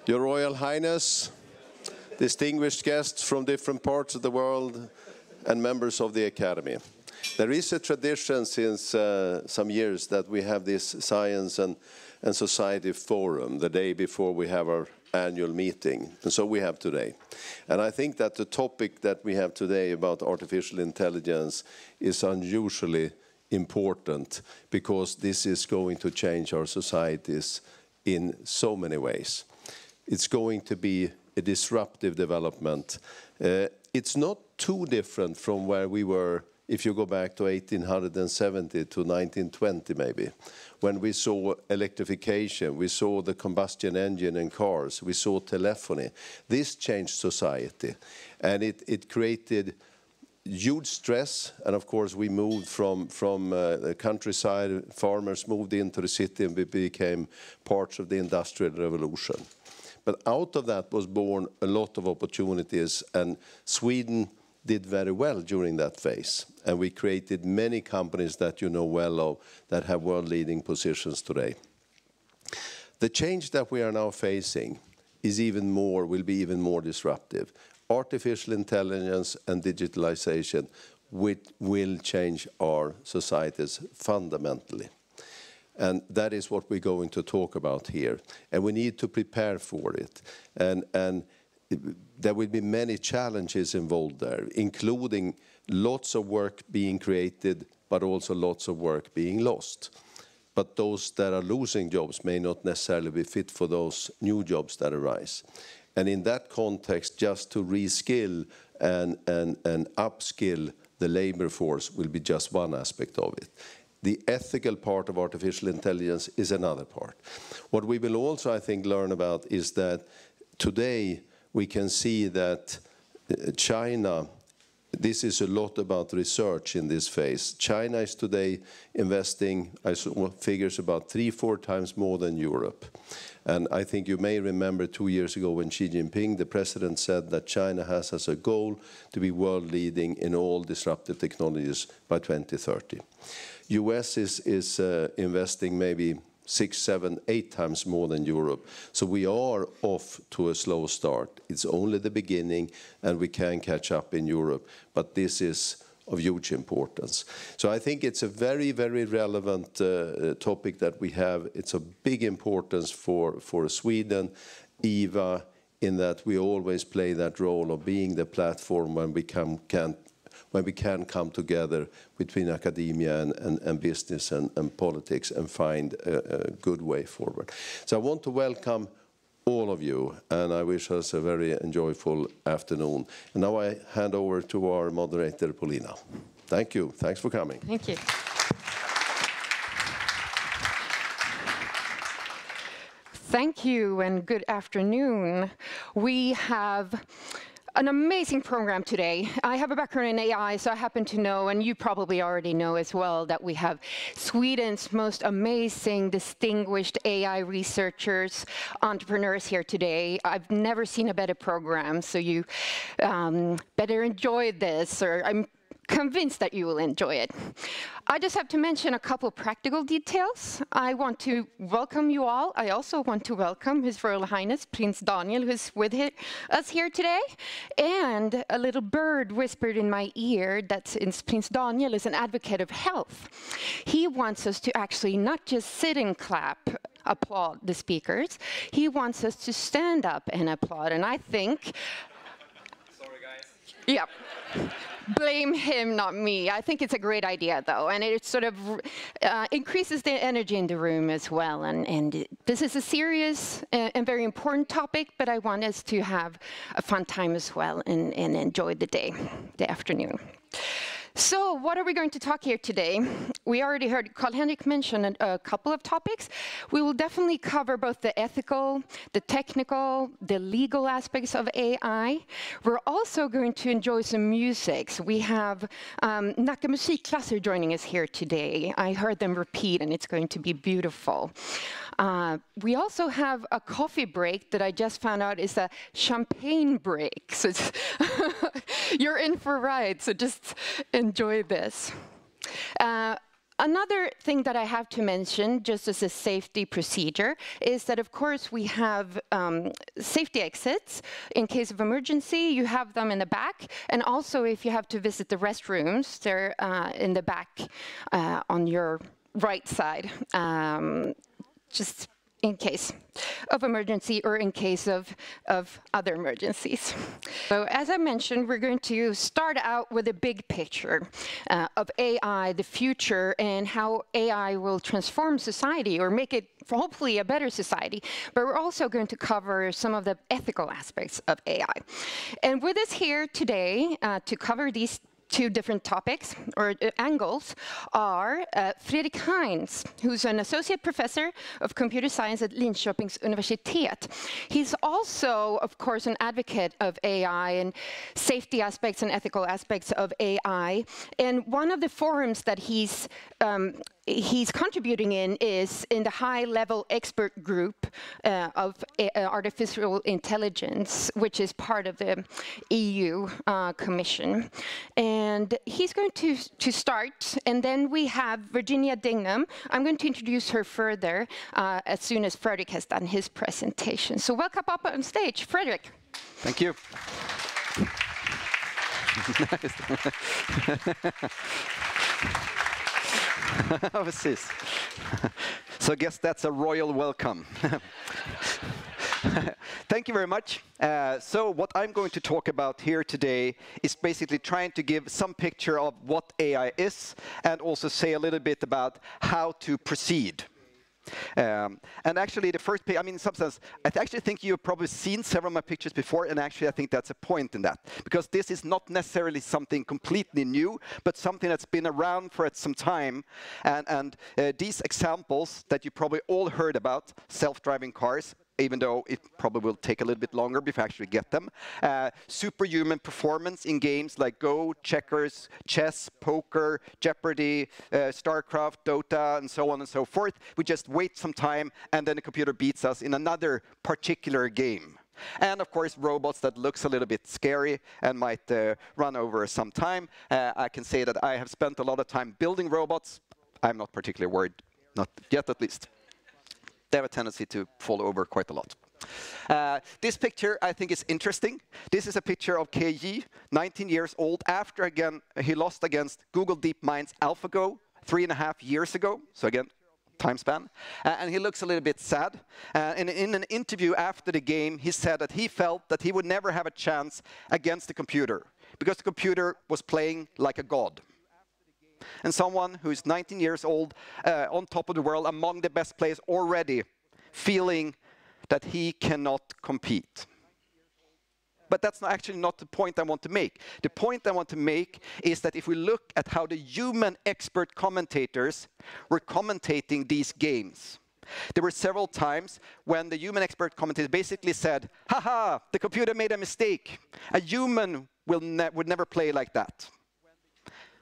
Your Royal Highness, distinguished guests from different parts of the world, and members of the Academy. There is a tradition since some years that we have this Science and Society Forum the day before we have our annual meeting, and so we have today. And I think that the topic that we have today about artificial intelligence is unusually important because this is going to change our societies in so many ways. It's going to be a disruptive development. It's not too different from where we were if you go back to 1870 to 1920 maybe, when we saw electrification, we saw the combustion engine in cars, we saw telephony. This changed society, and it created huge stress, and of course we moved from the countryside, farmers moved into the city and we became parts of the Industrial Revolution. But out of that was born a lot of opportunities, and Sweden did very well during that phase. And we created many companies that you know well of that have world-leading positions today. The change that we are now facing is will be even more disruptive. Artificial intelligence and digitalization will change our societies fundamentally. And that is what we're going to talk about here. And we need to prepare for it. And there will be many challenges involved there, including lots of work being created, but also lots of work being lost. But those that are losing jobs may not necessarily be fit for those new jobs that arise. And in that context, just to reskill and upskill the labor force will be just one aspect of it. The ethical part of artificial intelligence is another part. What we will also, I think, learn about is that today we can see that China, this is a lot about research in this phase. China is today investing, I saw figures about 3-4 times more than Europe. And I think you may remember 2 years ago when Xi Jinping, the president, said that China has as a goal to be world leading in all disruptive technologies by 2030. US is investing maybe 6, 7, 8 times more than Europe. So we are off to a slow start. It's only the beginning, and we can catch up in Europe. But this is of huge importance. So I think it's a very, very relevant topic that we have. It's of big importance for Sweden, EVA, in that we always play that role of being the platform when we can come together between academia and business and politics and find a good way forward. So I want to welcome all of you, and I wish us a very enjoyable afternoon. And now I hand over to our moderator, Paulina. Thank you. Thanks for coming. Thank you. Thank you, and good afternoon. We have an amazing program today. I have a background in AI, so I happen to know, and you probably already know as well, that we have Sweden's most amazing, distinguished AI researchers, entrepreneurs here today. I've never seen a better program, so you better enjoy this, or I'm convinced that you will enjoy it. I just have to mention a couple of practical details. I want to welcome you all. I also want to welcome His Royal Highness Prince Daniel, who's with us here today. And a little bird whispered in my ear that Prince Daniel is an advocate of health. He wants us to actually not just sit and applaud the speakers. He wants us to stand up and applaud. And I think... Sorry, guys. Yeah. Blame him, not me. I think it's a great idea, though, and it sort of increases the energy in the room as well. And this is a serious and very important topic, but I want us to have a fun time as well and enjoy the afternoon. So what are we going to talk here today? We already heard Carl-Henrik mention a couple of topics. We will definitely cover both the ethical, the technical, the legal aspects of AI. We're also going to enjoy some music. So we have Nacka Musikklasser joining us here today. I heard them repeat, and it's going to be beautiful. We also have a coffee break that I just found out is a champagne break. So it's you're in for a ride, so just enjoy this. Another thing that I have to mention, just as a safety procedure, is that, of course, we have safety exits. In case of emergency, you have them in the back. And also, if you have to visit the restrooms, they're in the back on your right side, just in case of emergency or in case of other emergencies. So as I mentioned, we're going to start out with a big picture of AI, the future, and how AI will transform society or make it hopefully a better society. But we're also going to cover some of the ethical aspects of AI. And with us here today to cover these two different topics or angles are Fredrik Heinz, who's an associate professor of computer science at Linköpings Universitet. He's also, of course, an advocate of AI and safety aspects and ethical aspects of AI. And one of the forums that he's contributing in is in the high-level expert group of artificial intelligence, which is part of the EU Commission. And he's going to start, and then we have Virginia Dignam. I'm going to introduce her further as soon as Fredrik has done his presentation. So welcome up on stage, Fredrik. Thank you. Precis. So I guess that's a royal welcome. Thank you very much. So what I'm going to talk about here today is basically trying to give some picture of what AI is and also say a little bit about how to proceed. And actually, the first page, I mean, in some sense, I actually think you've probably seen several of my pictures before, and actually I think that's a point in that. Because this is not necessarily something completely new, but something that's been around for some time. And these examples that you probably all heard about, self-driving cars, even though it probably will take a little bit longer before I actually get them. Superhuman performance in games like Go, checkers, chess, poker, Jeopardy, StarCraft, Dota, and so on and so forth. We just wait some time, and then the computer beats us in another particular game. And of course, robots that looks a little bit scary and might run over some time. I can say that I have spent a lot of time building robots. I'm not particularly worried, not yet at least. They have a tendency to fall over quite a lot. This picture, I think, is interesting. This is a picture of KJ, 19 years old, after, again, he lost against Google DeepMind's AlphaGo 3.5 years ago. So again, time span. And he looks a little bit sad. And in an interview after the game, he said that he felt that he would never have a chance against the computer, because the computer was playing like a god. And someone who is 19 years old, on top of the world, among the best players already, feeling that he cannot compete. But that's actually not the point I want to make. The point I want to make is that if we look at how the human expert commentators were commentating these games, there were several times when the human expert commentator basically said, "Haha, the computer made a mistake. A human would never play like that."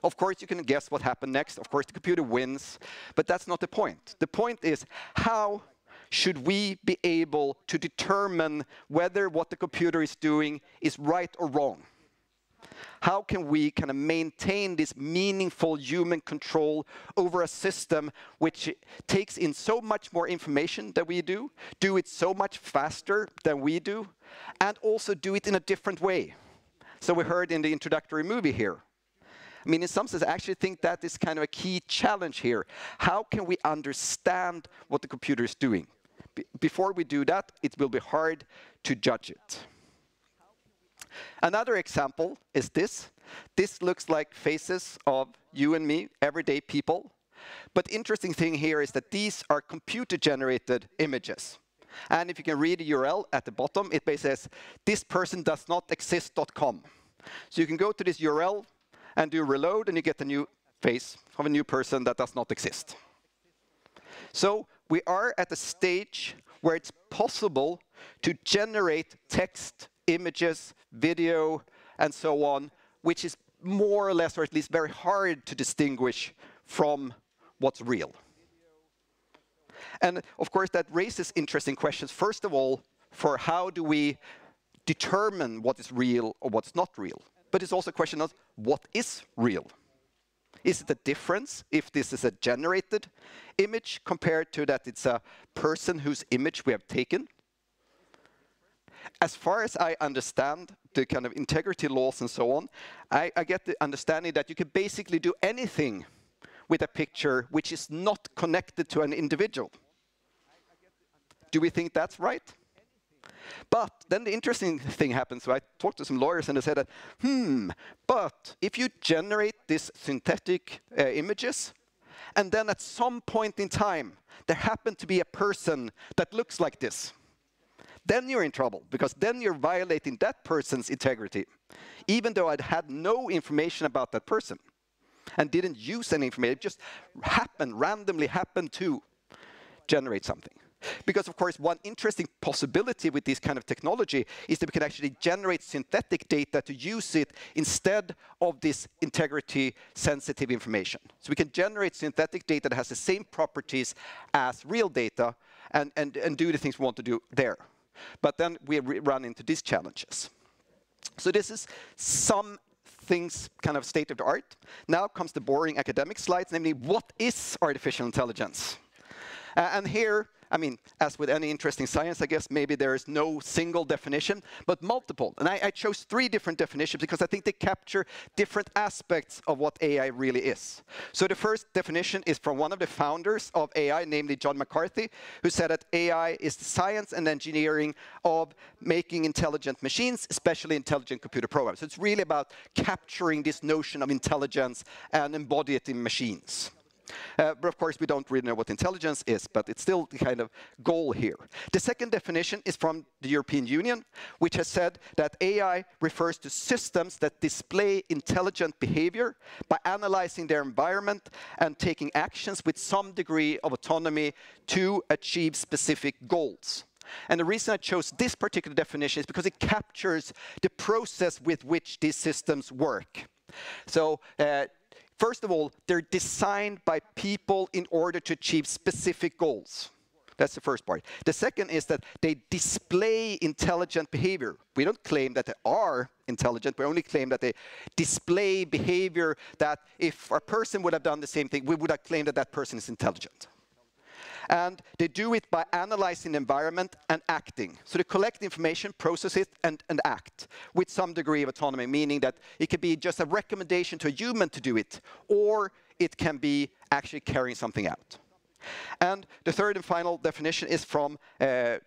Of course, you can guess what happened next. Of course, the computer wins. But that's not the point. The point is, how should we be able to determine whether what the computer is doing is right or wrong? How can we kind of maintain this meaningful human control over a system which takes in so much more information than we do it so much faster than we do, and also do it in a different way? So we heard in the introductory movie here. I mean, in some sense, I actually think that is kind of a key challenge here. How can we understand what the computer is doing? Before we do that, it will be hard to judge it. Another example is this. This looks like faces of you and me, everyday people. But the interesting thing here is that these are computer-generated images. And if you can read the URL at the bottom, it basically says, thispersondoesnotexist.com. So you can go to this URL, and do reload, and you get a new face of a new person that does not exist. So we are at a stage where it's possible to generate text, images, video, and so on, which is more or less, or at least very hard to distinguish from what's real. And of course, that raises interesting questions. First of all, for how do we determine what is real or what's not real? But it's also a question of what is real. Is it a difference if this is a generated image compared to that it's a person whose image we have taken? As far as I understand the kind of integrity laws and so on, I get the understanding that you can basically do anything with a picture which is not connected to an individual. Do we think that's right? But then the interesting thing happens. So I talked to some lawyers and they said that, but if you generate these synthetic images, and then at some point in time, there happened to be a person that looks like this, then you're in trouble, because then you're violating that person's integrity, even though I'd had no information about that person and didn't use any information. It just randomly happened to generate something. Because, of course, one interesting possibility with this kind of technology is that we can actually generate synthetic data to use it instead of this integrity-sensitive information. So we can generate synthetic data that has the same properties as real data and do the things we want to do there. But then we run into these challenges. So this is some things kind of state of the art. Now comes the boring academic slides, namely, what is artificial intelligence? And here, I mean, as with any interesting science, I guess maybe there is no single definition, but multiple. And I chose 3 different definitions because I think they capture different aspects of what AI really is. So the first definition is from one of the founders of AI, namely John McCarthy, who said that AI is the science and engineering of making intelligent machines, especially intelligent computer programs. So it's really about capturing this notion of intelligence and embody it in machines. But of course, we don't really know what intelligence is, but it's still the kind of goal here. The second definition is from the European Union, which has said that AI refers to systems that display intelligent behavior by analyzing their environment and taking actions with some degree of autonomy to achieve specific goals. And the reason I chose this particular definition is because it captures the process with which these systems work. So, first of all, they're designed by people in order to achieve specific goals. That's the first part. The second is that they display intelligent behavior. We don't claim that they are intelligent. We only claim that they display behavior that if a person would have done the same thing, we would have claimed that that person is intelligent. And they do it by analyzing the environment and acting. So they collect information, process it, and act with some degree of autonomy, meaning that it could be just a recommendation to a human to do it, or it can be actually carrying something out. And the third and final definition is from the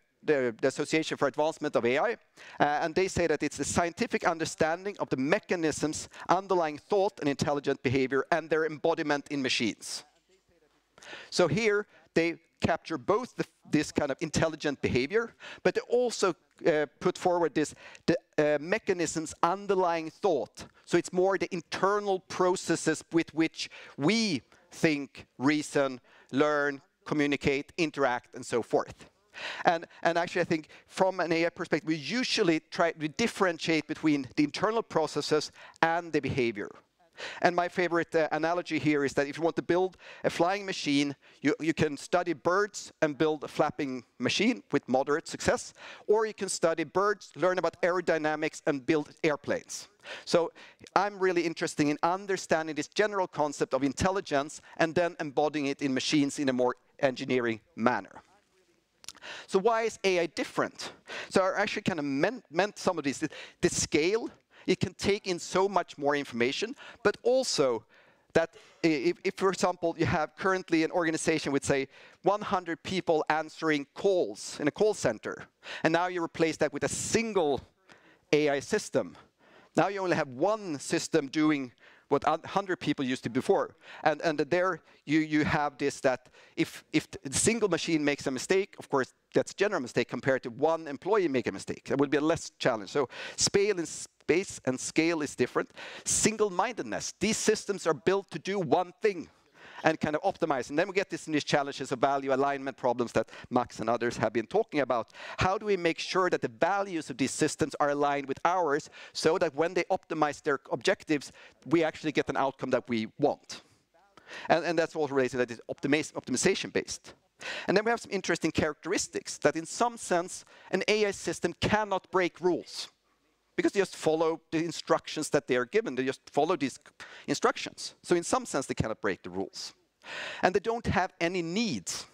Association for Advancement of AI, and they say that it's the scientific understanding of the mechanisms underlying thought and intelligent behavior and their embodiment in machines. So here, they capture both this kind of intelligent behavior, but they also put forward the mechanisms underlying thought. So it's more the internal processes with which we think, reason, learn, communicate, interact, and so forth. And actually, I think from an AI perspective, we usually try to differentiate between the internal processes and the behavior. And my favorite analogy here is that if you want to build a flying machine, you can study birds and build a flapping machine with moderate success, or you can study birds, learn about aerodynamics, and build airplanes. So I'm really interested in understanding this general concept of intelligence and then embodying it in machines in a more engineering manner. So why is AI different? So I actually kind of meant some of these. The scale. It can take in so much more information, but also that if, for example, you have currently an organization with, say, 100 people answering calls in a call center, and now you replace that with a single AI system. Now you only have one system doing what 100 people used to before. And there you have this, that if the single machine makes a mistake, of course, that's a general mistake compared to one employee make a mistake. That would be a less challenge. So space and scale is different. Single-mindedness. These systems are built to do one thing and kind of optimize. And then we get these challenges of value alignment problems that Max and others have been talking about. How do we make sure that the values of these systems are aligned with ours so that when they optimize their objectives, we actually get an outcome that we want? And that's also related that it's optimization-based. And then we have some interesting characteristics that in some sense, an AI system cannot break rules. because they just follow the instructions that they are given. They just follow these instructions. So in some sense, they cannot break the rules. And they don't have any needs.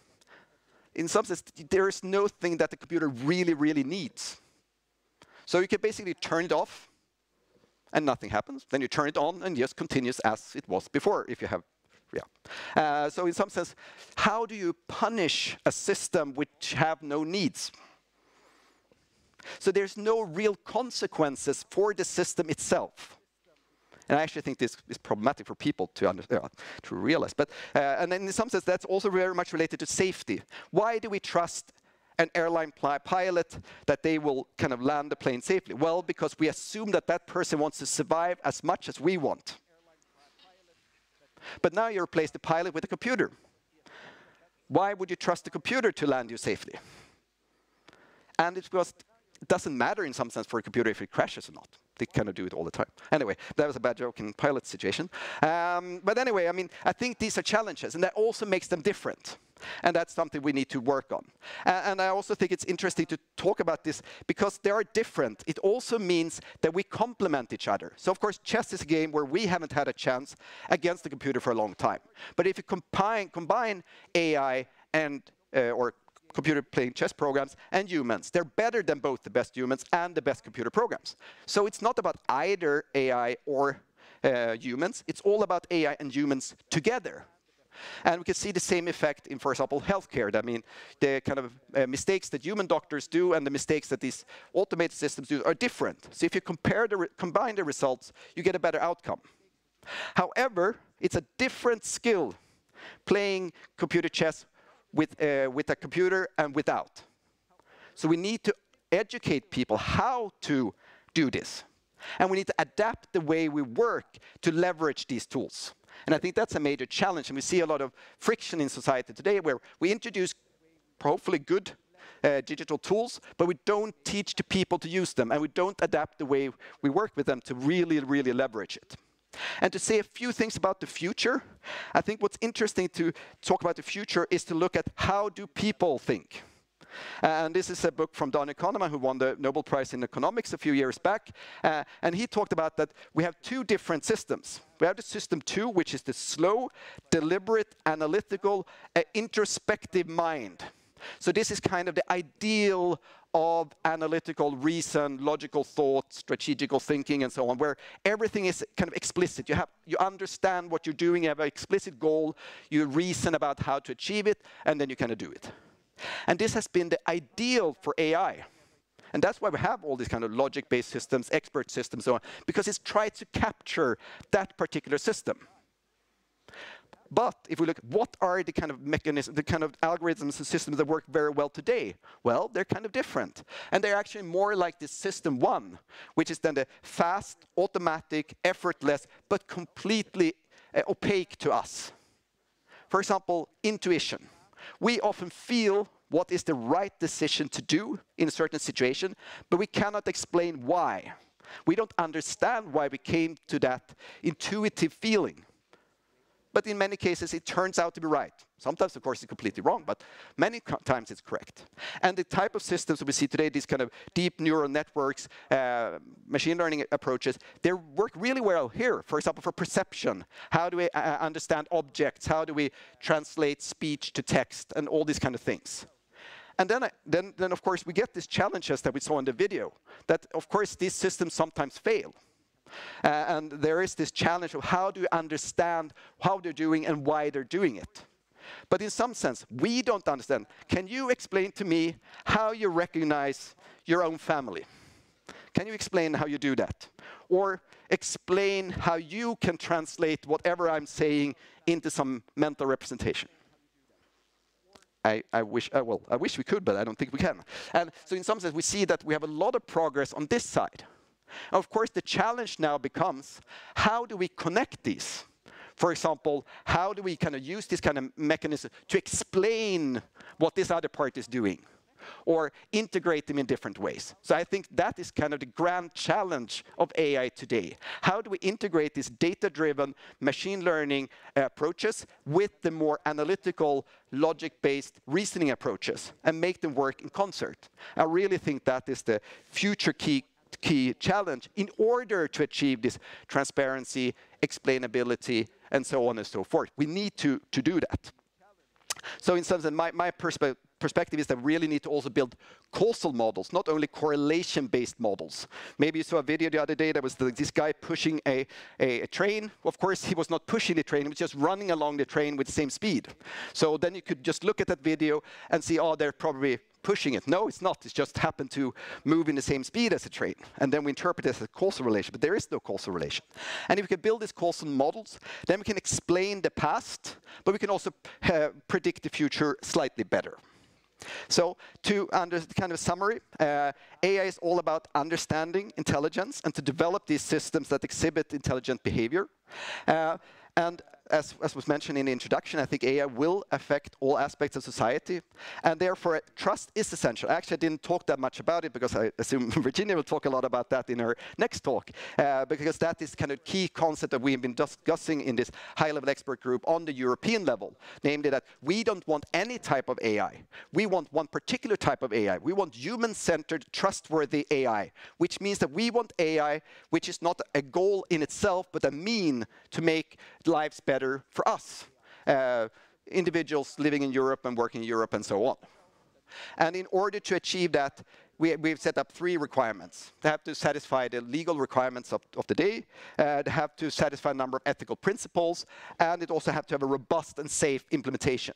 In some sense, there is no thing that the computer really, really needs. So you can basically turn it off, and nothing happens. Then you turn it on, and it just continues as it was before, if you have, yeah. So in some sense, how do you punish a system which have no needs? So there's no real consequences for the system itself. And I actually think this is problematic for people to realize. But and in some sense, that's also very much related to safety. Why do we trust an airline pilot that they will kind of land the plane safely? Well, because we assume that that person wants to survive as much as we want. But now you replace the pilot with a computer. Why would you trust the computer to land you safely? And it's because it doesn't matter in some sense for a computer if it crashes or not. They kind of do it all the time. Anyway, that was a bad joke in pilot situation. But anyway, I mean, I think these are challenges, and that also makes them different. And that's something we need to work on. And I also think it's interesting to talk about this because they are different. It also means that we complement each other. So of course, chess is a game where we haven't had a chance against the computer for a long time. But if you combine AI and or computer playing chess programs and humans, they're better than both the best humans and the best computer programs. So it's not about either AI or humans. It's all about AI and humans together. And we can see the same effect in, for example, healthcare. I mean, the kind of mistakes that human doctors do and the mistakes that these automated systems do are different. So if you combine the results, you get a better outcome. However, it's a different skill playing computer chess with a computer and without. So we need to educate people how to do this. And we need to adapt the way we work to leverage these tools. And I think that's a major challenge. And we see a lot of friction in society today where we introduce hopefully good digital tools, but we don't teach the people to use them. And we don't adapt the way we work with them to really, really leverage it. And to say a few things about the future, I think what's interesting to talk about the future is to look at how do people think. And this is a book from Daniel Kahneman, who won the Nobel Prize in Economics a few years back. And he talked about that we have two different systems. We have the system 2, which is the slow, deliberate, analytical, introspective mind. So this is kind of the ideal of analytical reason, logical thought, strategical thinking, and so on, where everything is kind of explicit. You understand what you're doing, you have an explicit goal, you reason about how to achieve it, and then you kind of do it. And this has been the ideal for AI. And that's why we have all these kind of logic-based systems, expert systems, so on, because it's tried to capture that particular system. But if we look at what are the kind of mechanisms, the kind of algorithms and systems that work very well today, well, they're kind of different. And they're actually more like this system 1, which is then the fast, automatic, effortless, but completely opaque to us. For example, intuition. We often feel what is the right decision to do in a certain situation, but we cannot explain why. We don't understand why we came to that intuitive feeling. But in many cases, it turns out to be right. Sometimes, of course, it's completely wrong, but many times it's correct. And the type of systems that we see today, these kind of deep neural networks, machine learning approaches, they work really well here. For example, for perception. How do we understand objects? How do we translate speech to text? And all these kind of things. And then of course, we get these challenges that we saw in the video. That, of course, these systems sometimes fail. And there is this challenge of how do you understand how they're doing and why they're doing it. But in some sense, we don't understand. Can you explain to me how you recognize your own family? Can you explain how you do that? Or explain how you can translate whatever I'm saying into some mental representation? I wish we could, but I don't think we can. And so in some sense, we see that we have a lot of progress on this side. Of course, the challenge now becomes, how do we connect these? For example, how do we kind of use this kind of mechanism to explain what this other part is doing? Or integrate them in different ways. So I think that is kind of the grand challenge of AI today. How do we integrate these data-driven machine learning approaches with the more analytical, logic-based reasoning approaches and make them work in concert? I really think that is the future key key challenge in order to achieve this transparency, explainability, and so on and so forth. We need to do that. So in some sense, my perspective is that we really need to also build causal models, not only correlation-based models. Maybe you saw a video the other day that was this guy pushing a train. Of course, he was not pushing the train, he was just running along the train with the same speed. So then you could just look at that video and see, oh, they're probably pushing it. No, it's not. It just happened to move in the same speed as a train. And then we interpret it as a causal relation, but there is no causal relation. And if we can build these causal models, then we can explain the past, but we can also predict the future slightly better. So to kind of summary, AI is all about understanding intelligence and to develop these systems that exhibit intelligent behavior. And as was mentioned in the introduction, I think AI will affect all aspects of society, and therefore trust is essential. Actually, I didn't talk that much about it because I assume Virginia will talk a lot about that in her next talk, because that is kind of key concept that we've been discussing in this high-level expert group on the European level, namely that we don't want any type of AI. We want one particular type of AI. We want human-centered, trustworthy AI, which means that we want AI which is not a goal in itself, but a mean to make lives better for us, individuals living in Europe and working in Europe and so on. And in order to achieve that, we've set up 3 requirements. They have to satisfy the legal requirements of the day, they have to satisfy a number of ethical principles, and it also have to have a robust and safe implementation.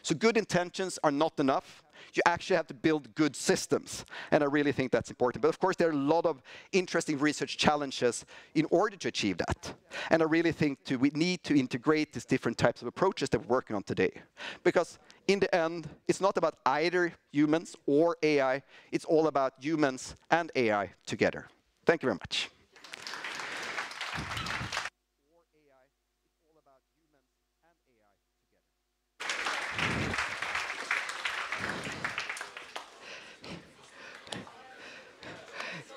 So good intentions are not enough. You actually have to build good systems, and I really think that's important. But of course, there are a lot of interesting research challenges in order to achieve that. And I really think we need to integrate these different types of approaches that we're working on today. Because in the end, it's not about either humans or AI. It's all about humans and AI together. Thank you very much.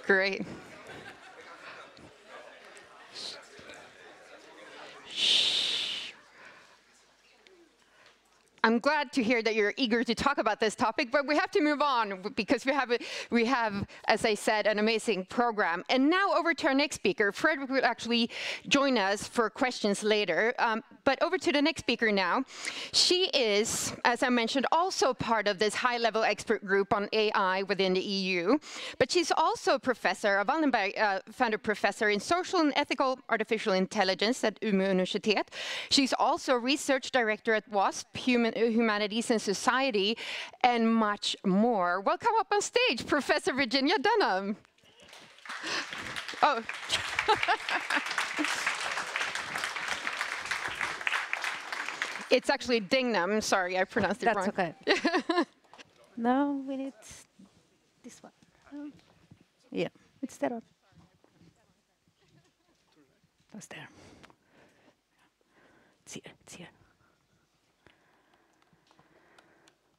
Great. I'm glad to hear that you're eager to talk about this topic, but we have to move on because we have, as I said, an amazing program. And now over to our next speaker. Fredrik will actually join us for questions later. But over to the next speaker now. She is, as I mentioned, also part of this high-level expert group on AI within the EU. But she's also a professor, a Wallenberg founder professor in social and ethical artificial intelligence at Umeå Universitet. She's also a research director at WASP, Humanities and Society, and much more. Welcome up on stage, Professor Virginia Dunham. Oh. It's actually Dingham. Sorry, I pronounced it wrong. That's okay. No, we need this one. Yeah, it's there. That's there. It's here. It's here.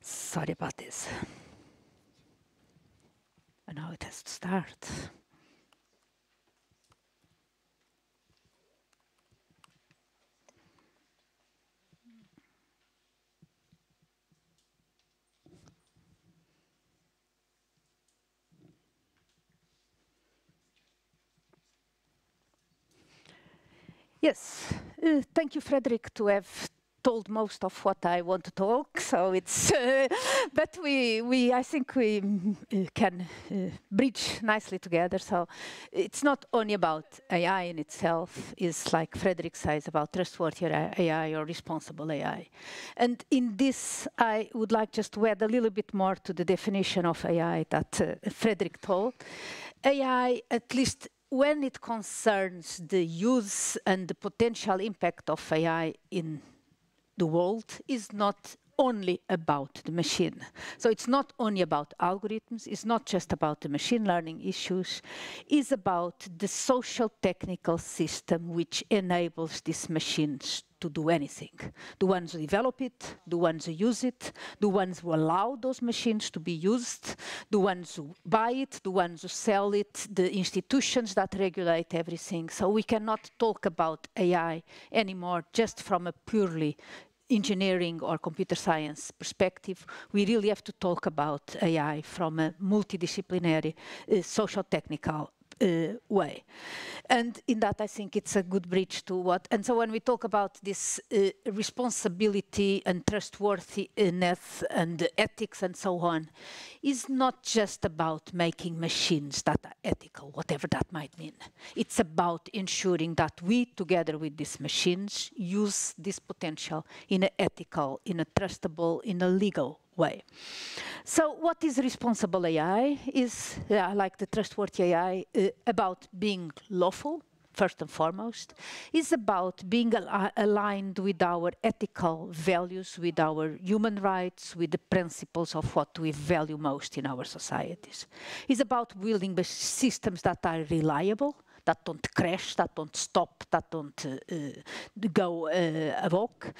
Sorry about this. And now it has to start. Yes, thank you, Fredrik, to have told most of what I want to talk. So it's, but I think we can bridge nicely together. So it's not only about AI in itself. It's like Fredrik says about trustworthy AI or responsible AI. And in this, I would like just to add a little bit more to the definition of AI that Fredrik told. AI, at least when it concerns the use and the potential impact of AI in the world, is not only about the machine. So it's not only about algorithms, it's not just about the machine learning issues, it's about the social technical system which enables these machines to do anything. The ones who develop it, the ones who use it, the ones who allow those machines to be used, the ones who buy it, the ones who sell it, the institutions that regulate everything. So we cannot talk about AI anymore just from a purely engineering or computer science perspective. We really have to talk about AI from a multidisciplinary social technical way. And in that, I think it's a good bridge to what, and so when we talk about this responsibility and trustworthiness and ethics and so on, is not just about making machines that are ethical, whatever that might mean. It's about ensuring that we, together with these machines, use this potential in an ethical, in a trustable, in a legal way. So what is responsible AI is, like the trustworthy AI, about being lawful, first and foremost, is about being aligned with our ethical values, with our human rights, with the principles of what we value most in our societies. It's about building systems that are reliable, that don't crash, that don't stop, that don't go amok.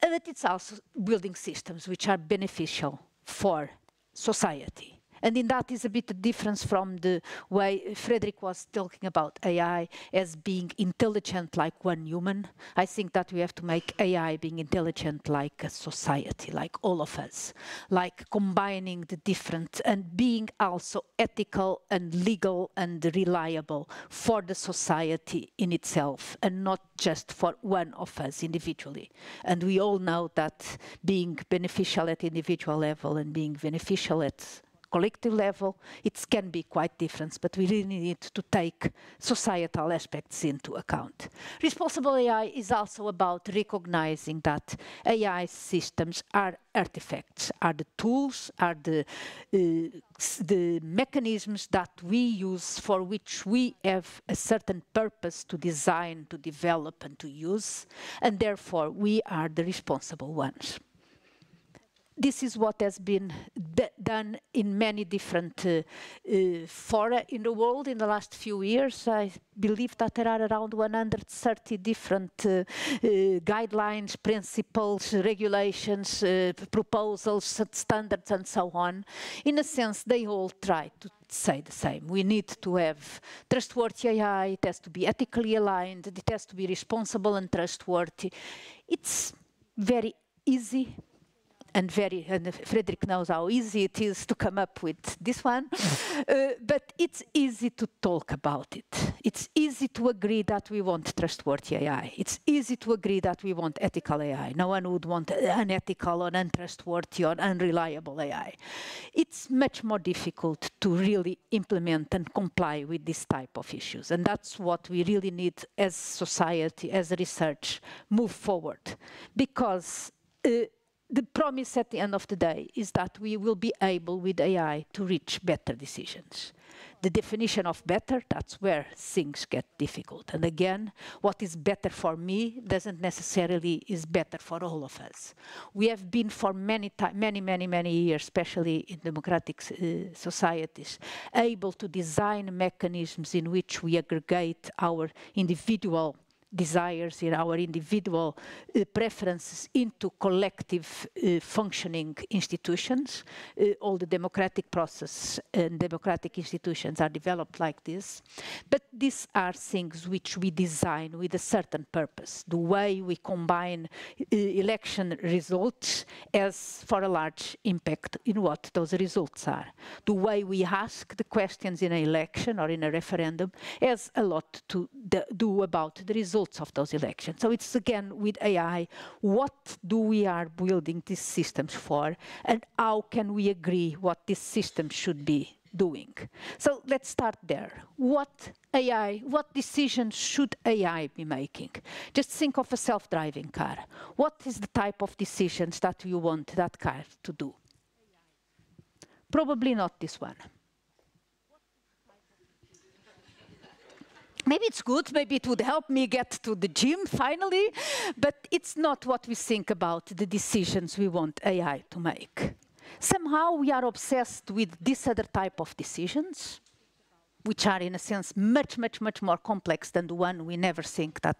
And it's also building systems which are beneficial for society. And in that is a bit the difference from the way Frederick was talking about AI as being intelligent like one human. I think that we have to make AI being intelligent like a society, like all of us, like combining the different and being also ethical and legal and reliable for the society in itself and not just for one of us individually. And we all know that being beneficial at individual level and being beneficial at collective level, it can be quite different, but we really need to take societal aspects into account. Responsible AI is also about recognizing that AI systems are artifacts, are the tools, are the mechanisms that we use for which we have a certain purpose to design, to develop, and to use, and therefore we are the responsible ones. This is what has been done in many different fora in the world in the last few years. I believe that there are around 130 different guidelines, principles, regulations, proposals, standards, and so on. In a sense, they all try to say the same. We need to have trustworthy AI, it has to be ethically aligned, it has to be responsible and trustworthy. It's very easy. And Frederick knows how easy it is to come up with this one, but it's easy to talk about it. It's easy to agree that we want trustworthy AI. It's easy to agree that we want ethical AI. No one would want unethical or untrustworthy or unreliable AI. It's much more difficult to really implement and comply with this type of issues. And that's what we really need as society, as research, move forward. Because the promise at the end of the day is that we will be able with AI to reach better decisions. The definition of better, that's where things get difficult. And again, what is better for me doesn't necessarily is better for all of us. We have been for many years, especially in democratic societies, able to design mechanisms in which we aggregate our individual desires, in our individual preferences into collective functioning institutions. All the democratic process and democratic institutions are developed like this. But these are things which we design with a certain purpose. The way we combine election results has for a large impact in what those results are. The way we ask the questions in an election or in a referendum has a lot to do about the results of those elections. So it's again with AI, what do we are building these systems for, and how can we agree what this system should be doing? So let's start there. What decisions should AI be making? Just think of a self-driving car. What is the type of decisions that you want that car to do? Probably not this one. Maybe it's good, maybe it would help me get to the gym finally, but it's not what we think about the decisions we want AI to make. Somehow we are obsessed with this other type of decisions, which are in a sense much more complex than the one we never think that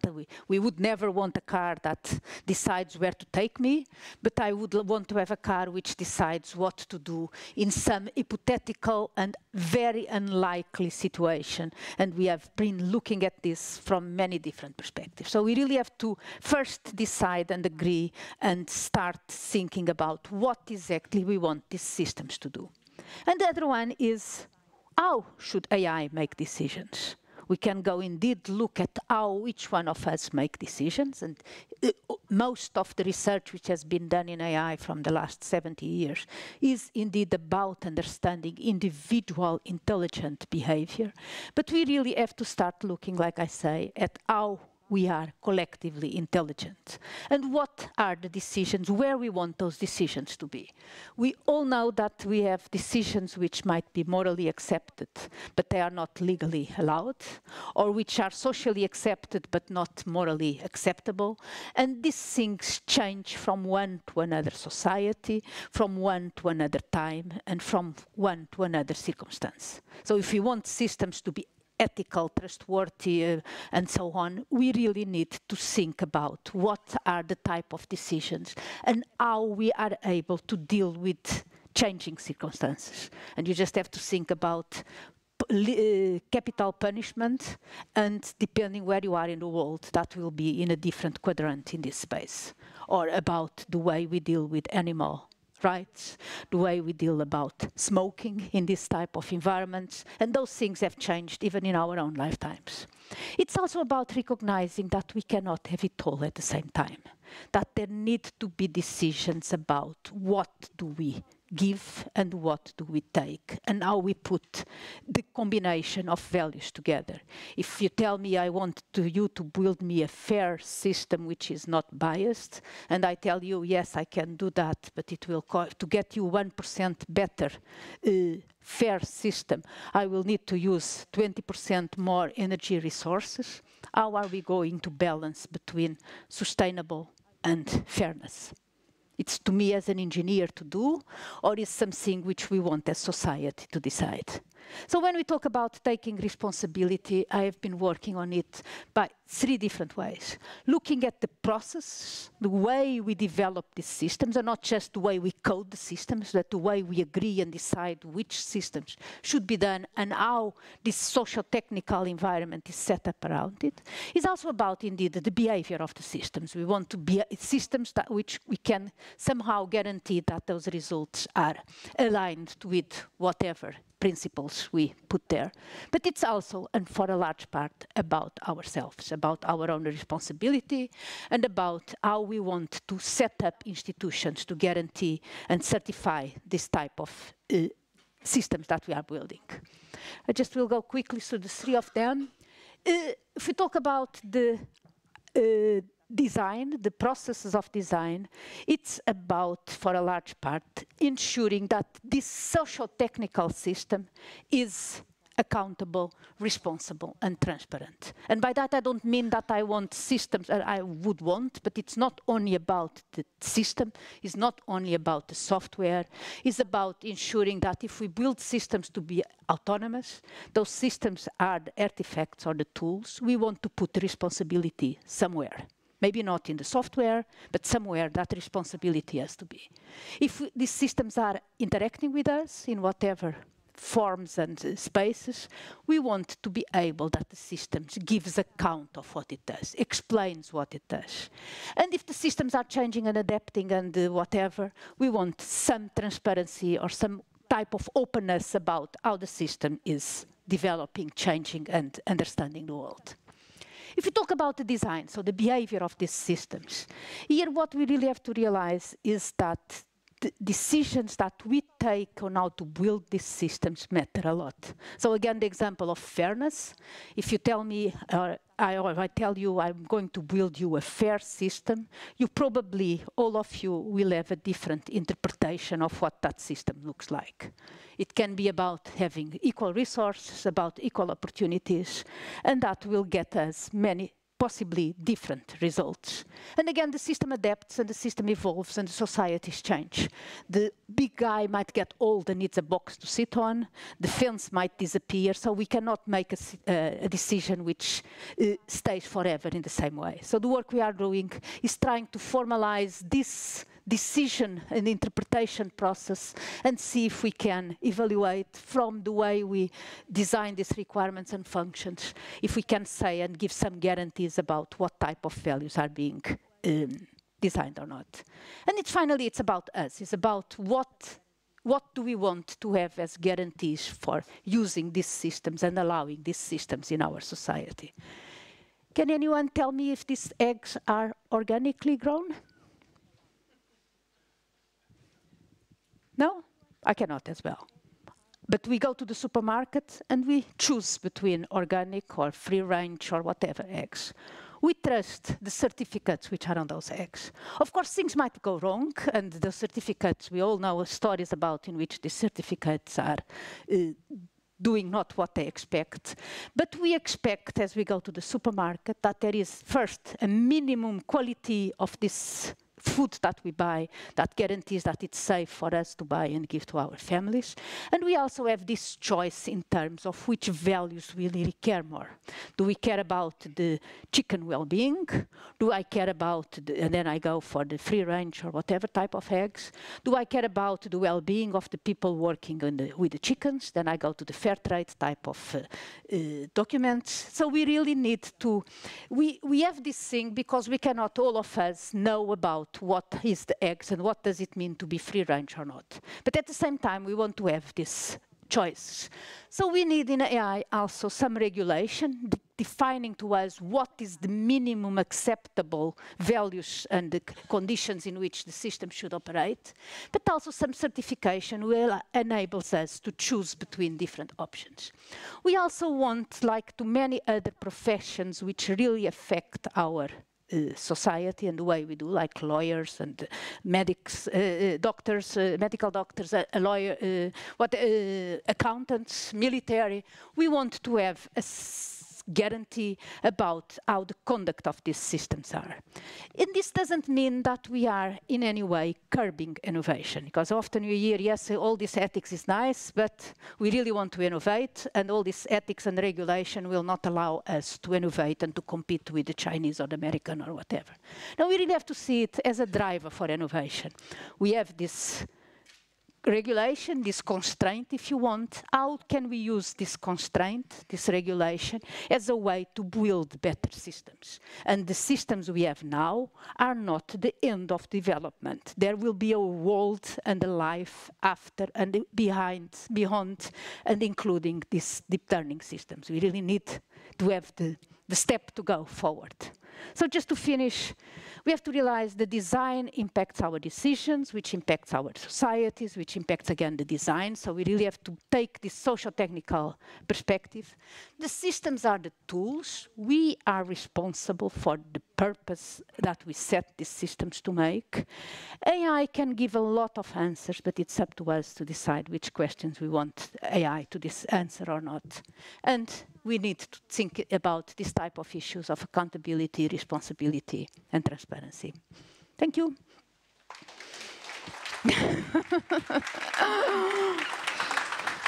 we would never want a car that decides where to take me, but I would want to have a car which decides what to do in some hypothetical and very unlikely situation. And we have been looking at this from many different perspectives. So we really have to first decide and agree and start thinking about what exactly we want these systems to do. And the other one is, how should AI make decisions? We can go indeed look at how each one of us make decisions, and most of the research which has been done in AI from the last 70 years is indeed about understanding individual intelligent behavior. But we really have to start looking, like I say, at how we are collectively intelligent. And what are the decisions, where we want those decisions to be. We all know that we have decisions which might be morally accepted, but they are not legally allowed, or which are socially accepted, but not morally acceptable. And these things change from one to another society, from one to another time, and from one to another circumstance. So if we want systems to be ethical, trustworthy, and so on, we really need to think about what are the type of decisions and how we are able to deal with changing circumstances. And you just have to think about capital punishment, and depending where you are in the world, that will be in a different quadrant in this space, or about the way we deal with animal rights, the way we deal about smoking in this type of environments, and those things have changed even in our own lifetimes. It's also about recognizing that we cannot have it all at the same time, that there need to be decisions about what do we give and what do we take, and how we put the combination of values together. If you tell me I want you to build me a fair system which is not biased, and I tell you, yes, I can do that, but it will to get you 1% better fair system, I will need to use 20% more energy resources. How are we going to balance between sustainable and fairness? It's to me as an engineer to do, or is something which we want as society to decide? So when we talk about taking responsibility, I have been working on it by 3 different ways. Looking at the process, the way we develop these systems, and not just the way we code the systems, but the way we agree and decide which systems should be done and how this social-technical environment is set up around it. It's also about, indeed, the behavior of the systems. We want to be systems that which we can somehow guarantee that those results are aligned with whatever principles we put there. But it's also, and for a large part, about ourselves, about our own responsibility, and about how we want to set up institutions to guarantee and certify this type of systems that we are building. I just will go quickly through the 3 of them. If we talk about the design, the processes of design, it's about, for a large part, ensuring that this social-technical system is accountable, responsible, and transparent. And by that I don't mean that I want systems I would want, but it's not only about the system, it's not only about the software, it's about ensuring that if we build systems to be autonomous, those systems are the artifacts or the tools, we want to put the responsibility somewhere. Maybe not in the software, but somewhere that responsibility has to be. If these systems are interacting with us in whatever forms and spaces, we want to be able that the system gives account of what it does, explains what it does. And if the systems are changing and adapting and whatever, we want some transparency or some type of openness about how the system is developing, changing, and understanding the world. If we talk about the design, so the behavior of these systems, here what we really have to realize is that the decisions that we take on how to build these systems matter a lot. So again, the example of fairness. If you tell me, I tell you I'm going to build you a fair system, you probably, all of you, will have a different interpretation of what that system looks like. It can be about having equal resources, about equal opportunities, and that will get us many possibly different results. And again, the system adapts and the system evolves and the societies change. The big guy might get old and needs a box to sit on. The fence might disappear, so we cannot make a decision which stays forever in the same way. So the work we are doing is trying to formalize this decision and interpretation process and see if we can evaluate from the way we design these requirements and functions, if we can say and give some guarantees about what type of values are being designed or not. And finally, it's about us. It's about what what do we want to have as guarantees for using these systems and allowing these systems in our society? Can anyone tell me if these eggs are organically grown? No? I cannot as well. But we go to the supermarket and we choose between organic or free range or whatever eggs. We trust the certificates which are on those eggs. Of course, things might go wrong, and the certificates, we all know stories about in which the certificates are doing not what they expect. But we expect, as we go to the supermarket, that there is first a minimum quality of this food that we buy that guarantees that it's safe for us to buy and give to our families. And we also have this choice in terms of which values we really care more. Do we care about the chicken well-being? Do I care about, and then I go for the free range or whatever type of eggs? Do I care about the well-being of the people working with the chickens? Then I go to the fair trade type of documents. So we really need to, we have this thing because we cannot all of us know about what is the eggs and what does it mean to be free range or not. But at the same time, we want to have this choice. So we need in AI also some regulation defining to us what is the minimum acceptable values and the conditions in which the system should operate, but also some certification will enables us to choose between different options. We also want, like to many other professions which really affect our society and the way we do, like lawyers and medics, doctors, medical doctors, accountants, military. We want to have a guarantee about how the conduct of these systems are. And this doesn't mean that we are in any way curbing innovation, because often you hear, yes, all this ethics is nice, but we really want to innovate, and all this ethics and regulation will not allow us to innovate and to compete with the Chinese or the American or whatever. Now we really have to see it as a driver for innovation. We have this regulation, this constraint, if you want. How can we use this constraint, this regulation, as a way to build better systems? And the systems we have now are not the end of development. There will be a world and a life after and beyond and including these deep learning systems. We really need to have the step to go forward. So just to finish, we have to realize the design impacts our decisions, which impacts our societies, which impacts again the design. So we really have to take this socio-technical perspective. The systems are the tools. We are responsible for the purpose that we set these systems to make. AI can give a lot of answers, but it's up to us to decide which questions we want AI to answer or not. And we need to think about this type of issues of accountability, responsibility, and transparency. Thank you.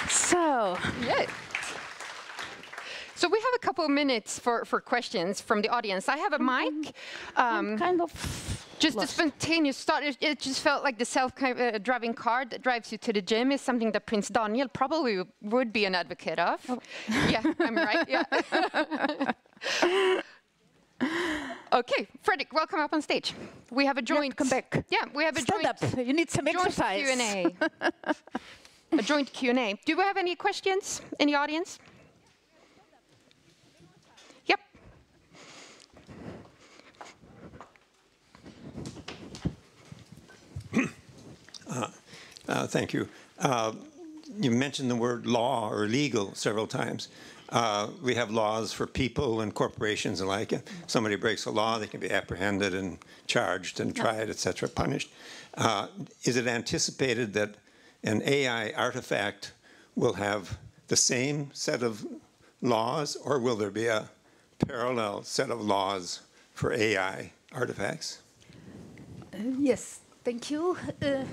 So, yeah. So we have a couple of minutes for questions from the audience. I have a mic. I'm kind of just lost. a spontaneous start. It just felt like the self-driving car that drives you to the gym is something that Prince Daniel probably would be an advocate of. Oh. Yeah, I'm right. Yeah. Okay, Fredrik, welcome up on stage. We have a joint. Come back. Yeah, we have a Stand joint. up. You need some exercise. Q&A. A joint Q&A. Do we have any questions in the audience? Yep. Thank you. You mentioned the word law or legal several times. We have laws for people and corporations and like. If somebody breaks a law, they can be apprehended and charged and tried, et cetera, punished. Is it anticipated that an AI artifact will have the same set of laws, or will there be a parallel set of laws for AI artifacts? Yes, thank you.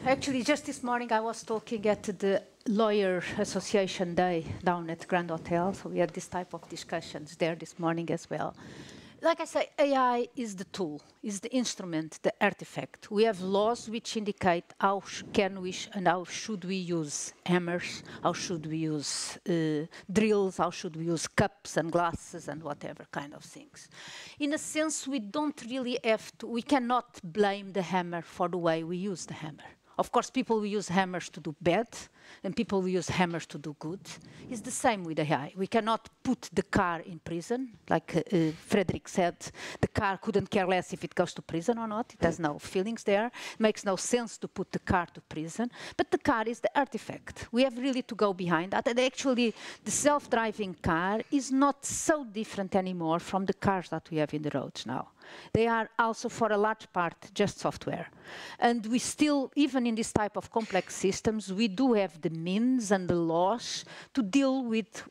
Actually, just this morning I was talking at the Lawyer Association Day down at Grand Hotel, so we had this type of discussions there this morning as well. Like I say, AI is the tool, is the instrument, the artifact. We have laws which indicate how can we and how should we use hammers, how should we use drills, how should we use cups and glasses and whatever kind of things. In a sense, we don't really have to, we cannot blame the hammer for the way we use the hammer. Of course, people will use hammers to do bad, and people will use hammers to do good. It's the same with AI. We cannot put the car in prison. Like Frederick said, the car couldn't care less if it goes to prison or not. It has no feelings there. It makes no sense to put the car to prison. But the car is the artifact. We have really to go behind that. And actually, the self-driving car is not so different anymore from the cars that we have in the roads now. They are also, for a large part, just software. And we still, even in this type of complex systems, we do have the means and the laws to deal with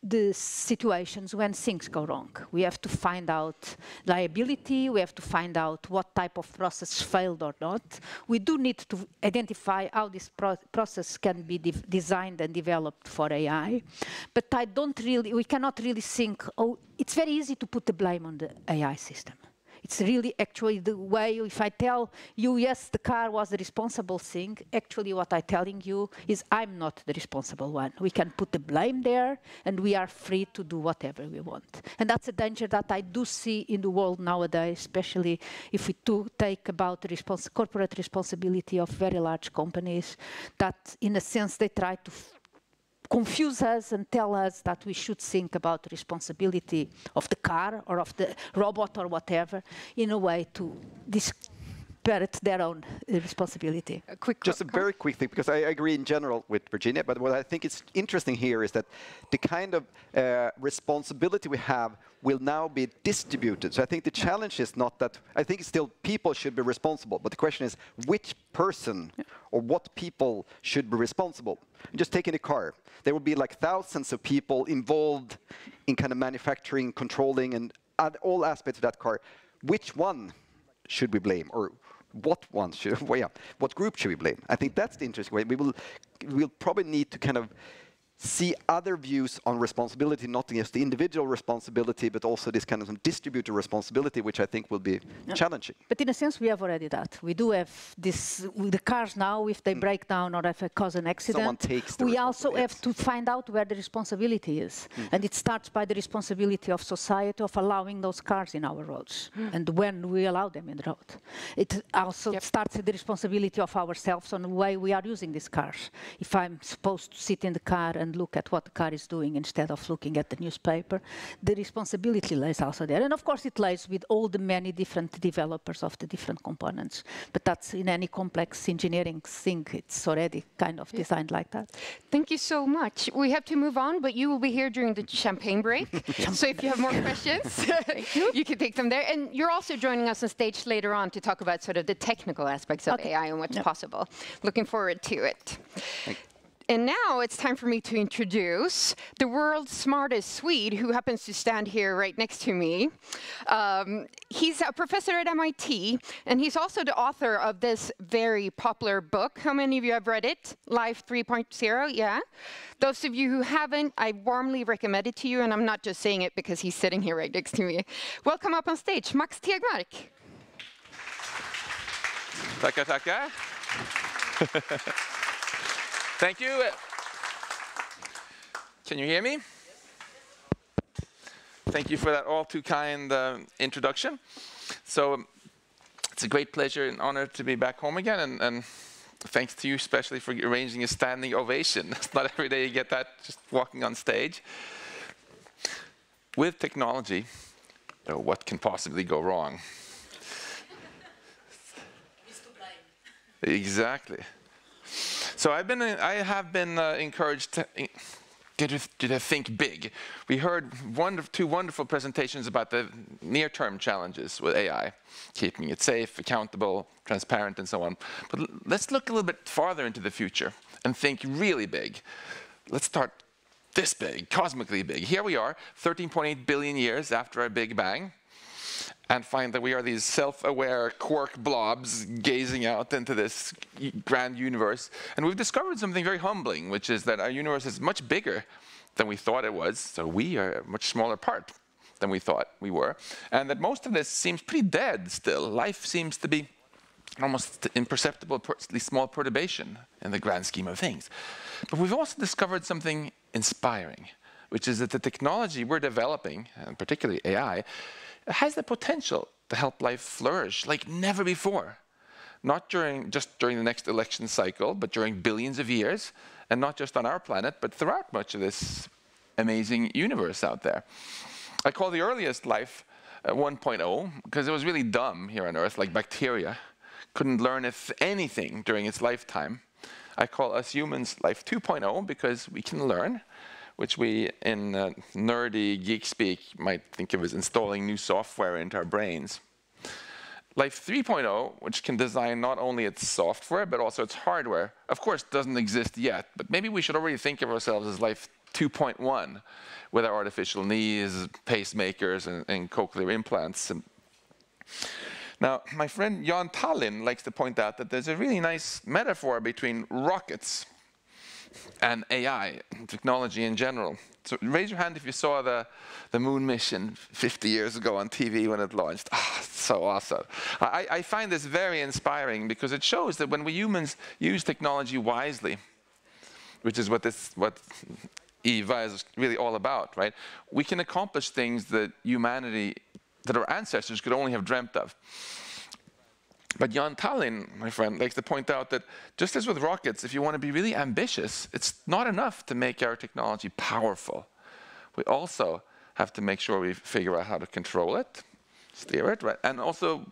the situations when things go wrong. We have to find out liability, we have to find out what type of process failed or not. We do need to identify how this process can be designed and developed for AI. But we cannot really think, oh, it's very easy to put the blame on the AI system. It's really actually the way, if I tell you, yes, the car was the responsible thing, actually what I'm telling you is I'm not the responsible one. We can put the blame there, and we are free to do whatever we want. And that's a danger that I do see in the world nowadays, especially if we do take about the corporate responsibility of very large companies, that in a sense they try to confuse us and tell us that we should think about the responsibility of the car or of the robot or whatever in a way to disparate their own responsibility. Just a very quick thing, because I agree in general with Virginia, but what I think is interesting here is that the kind of responsibility we have will now be distributed. So I think the challenge is not that, I think still people should be responsible, but the question is which person or what people should be responsible. Just taking a car, there will be like thousands of people involved in kind of manufacturing, controlling, and all aspects of that car. Which one should we blame, or what one should, well, yeah, what group should we blame? I think that's the interesting way. We'll probably need to kind of see other views on responsibility, not just the individual responsibility, but also this kind of distributed responsibility, which I think will be challenging. But in a sense, we have already that. We do have this, with the cars now, if they break down or if they cause an accident, we also have to find out where the responsibility is. And it starts by the responsibility of society of allowing those cars in our roads, and when we allow them in the road. It also starts with the responsibility of ourselves on the way we are using these cars. If I'm supposed to sit in the car and look at what the car is doing instead of looking at the newspaper, the responsibility lays also there. And of course it lays with all the many different developers of the different components. But that's in any complex engineering thing, it's already kind of designed like that. Thank you so much. We have to move on, but you will be here during the champagne break. So if you have more questions, you can take them there. And you're also joining us on stage later on to talk about sort of the technical aspects of AI and what's possible. Looking forward to it. And now it's time for me to introduce the world's smartest Swede, who happens to stand here right next to me. He's a professor at MIT, and he's also the author of this very popular book. How many of you have read it? Life 3.0, yeah? Those of you who haven't, I warmly recommend it to you, and I'm not just saying it because he's sitting here right next to me. Welcome up on stage, Max Tegmark. Tackar, tackar. Thank you. Can you hear me? Thank you for that all too kind introduction. So it's a great pleasure and honor to be back home again, and thanks to you especially for arranging a standing ovation. It's not every day you get that just walking on stage. With technology, what can possibly go wrong? Exactly. So I have been encouraged to think big. We heard two wonderful presentations about the near-term challenges with AI, keeping it safe, accountable, transparent, and so on. But let's look a little bit farther into the future and think really big. Let's start this big, cosmically big. Here we are, 13.8 billion years after our Big Bang, and find that we are these self-aware quark blobs gazing out into this grand universe. And we've discovered something very humbling, which is that our universe is much bigger than we thought it was, so we are a much smaller part than we thought we were. And that most of this seems pretty dead still. Life seems to be almost imperceptible, small perturbation in the grand scheme of things. But we've also discovered something inspiring, which is that the technology we're developing, and particularly AI, has the potential to help life flourish like never before. not just during the next election cycle, but during billions of years, and not just on our planet, but throughout much of this amazing universe out there. I call the earliest life 1.0 because it was really dumb here on Earth, like bacteria. Couldn't learn anything during its lifetime. I call us humans life 2.0 because we can learn, which we in nerdy geek speak might think of as installing new software into our brains. Life 3.0, which can design not only its software but also its hardware, of course doesn't exist yet, but maybe we should already think of ourselves as life 2.1 with our artificial knees, pacemakers, and cochlear implants. Now, my friend Jan Tallinn likes to point out that there's a really nice metaphor between rockets and AI, technology in general. So raise your hand if you saw the moon mission 50 years ago on TV when it launched. Ah, so awesome. I find this very inspiring because it shows that when we humans use technology wisely, which is what EVA is really all about, right? We can accomplish things that that our ancestors could only have dreamt of. But Jan Tallinn, my friend, likes to point out that just as with rockets, if you want to be really ambitious, it's not enough to make our technology powerful. We also have to make sure we figure out how to control it, steer it, right? And also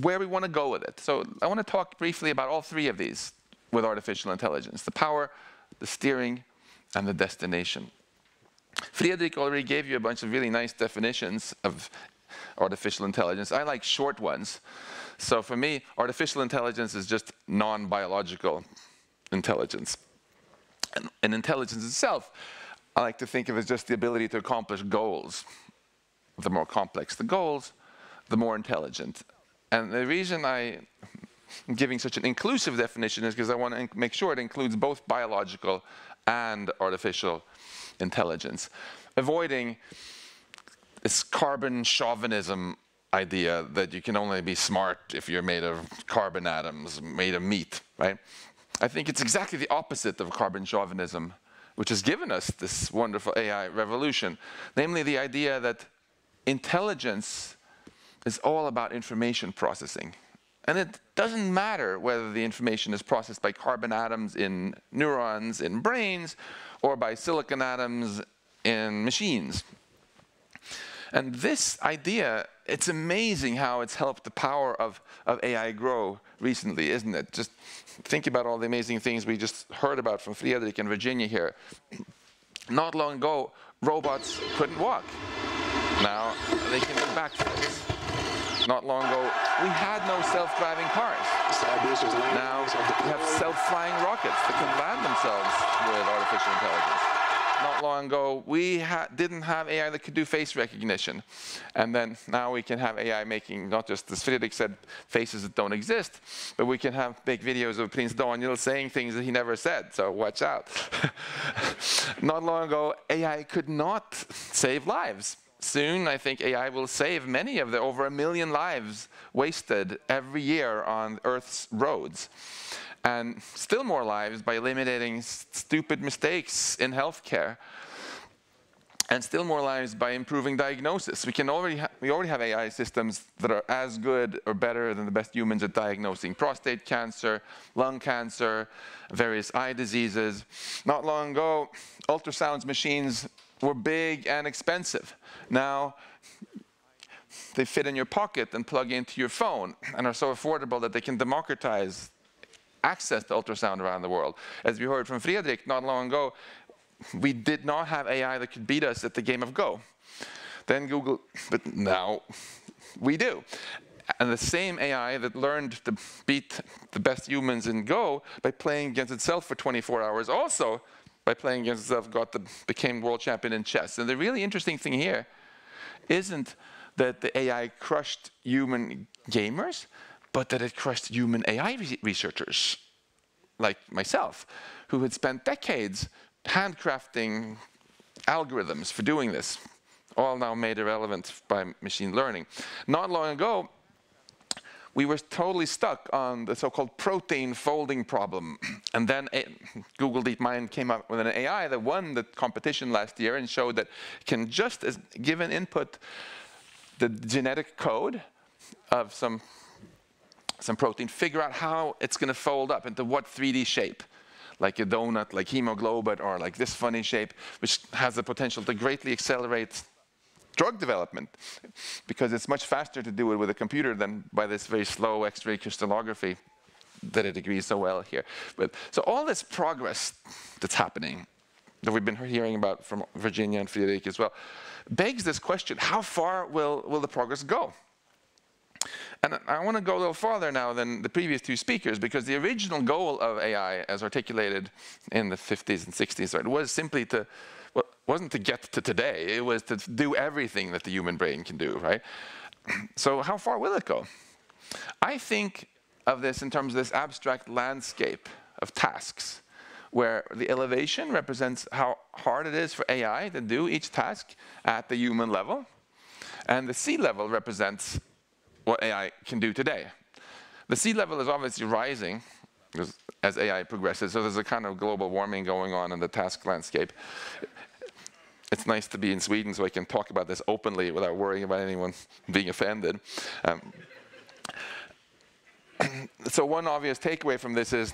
where we want to go with it. So I want to talk briefly about all three of these with artificial intelligence: the power, the steering, and the destination. Fredrik already gave you a bunch of really nice definitions of artificial intelligence. I like short ones. So for me, artificial intelligence is just non-biological intelligence. And intelligence itself, I like to think of as just the ability to accomplish goals. The more complex the goals, the more intelligent. And the reason I'm giving such an inclusive definition is because I want to make sure it includes both biological and artificial intelligence, avoiding this carbon chauvinism idea that you can only be smart if you're made of carbon atoms, made of meat, right? I think it's exactly the opposite of carbon chauvinism, which has given us this wonderful AI revolution, namely the idea that intelligence is all about information processing. And it doesn't matter whether the information is processed by carbon atoms in neurons in brains or by silicon atoms in machines. And this idea, it's amazing how it's helped the power of AI grow recently, isn't it? Just think about all the amazing things we just heard about from Fredrik and Virginia here. Not long ago, robots couldn't walk. Now they can do backflips. Not long ago, we had no self-driving cars. Now we have self-flying rockets that can land themselves with artificial intelligence. Not long ago, we didn't have AI that could do face recognition. And then now we can have AI making, not just, as Fredrik said, faces that don't exist, but we can have big videos of Prince Daniel saying things that he never said, so watch out. Not long ago, AI could not save lives. Soon, I think AI will save many of the over 1 million lives wasted every year on Earth's roads. And still more lives by eliminating stupid mistakes in healthcare. And still more lives by improving diagnosis. We already have AI systems that are as good or better than the best humans at diagnosing prostate cancer, lung cancer, various eye diseases. Not long ago, ultrasound machines were big and expensive. Now, they fit in your pocket and plug into your phone and are so affordable that they can democratize access to ultrasound around the world. As we heard from Fredrik not long ago, we did not have AI that could beat us at the game of Go. Then Google, but now we do. And the same AI that learned to beat the best humans in Go by playing against itself for 24 hours, also by playing against itself became world champion in chess. And the really interesting thing here isn't that the AI crushed human gamers, but that it crushed human AI researchers, like myself, who had spent decades handcrafting algorithms for doing this, all now made irrelevant by machine learning. Not long ago, we were totally stuck on the so-called protein folding problem. And then Google DeepMind came up with an AI that won the competition last year and showed that it can just as given input the genetic code of some some protein, figure out how it's going to fold up into what 3D shape, like a donut, like hemoglobin, or like this funny shape, which has the potential to greatly accelerate drug development, because it's much faster to do it with a computer than by this very slow X-ray crystallography that it agrees so well here. But so all this progress that's happening, that we've been hearing about from Virginia and Fredrik as well, begs this question: how far will the progress go? And I want to go a little farther now than the previous two speakers, because the original goal of AI, as articulated in the 50s and 60s, right, was simply to, well, wasn't to get to today, it was to do everything that the human brain can do, right? So how far will it go? I think of this in terms of this abstract landscape of tasks, where the elevation represents how hard it is for AI to do each task at the human level, and the sea level represents what AI can do today. The sea level is obviously rising as AI progresses, so there's a kind of global warming going on in the task landscape. It's nice to be in Sweden so I can talk about this openly without worrying about anyone being offended. So one obvious takeaway from this is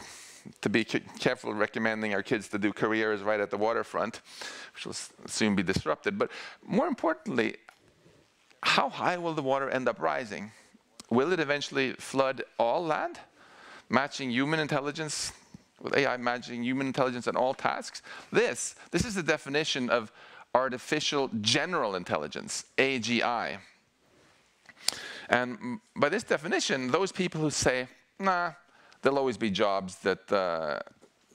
to be careful recommending our kids to do careers right at the waterfront, which will soon be disrupted. But more importantly, how high will the water end up rising? Will it eventually flood all land, matching human intelligence, with AI matching human intelligence on all tasks? This is the definition of artificial general intelligence, AGI. And by this definition, those people who say, nah, there'll always be jobs that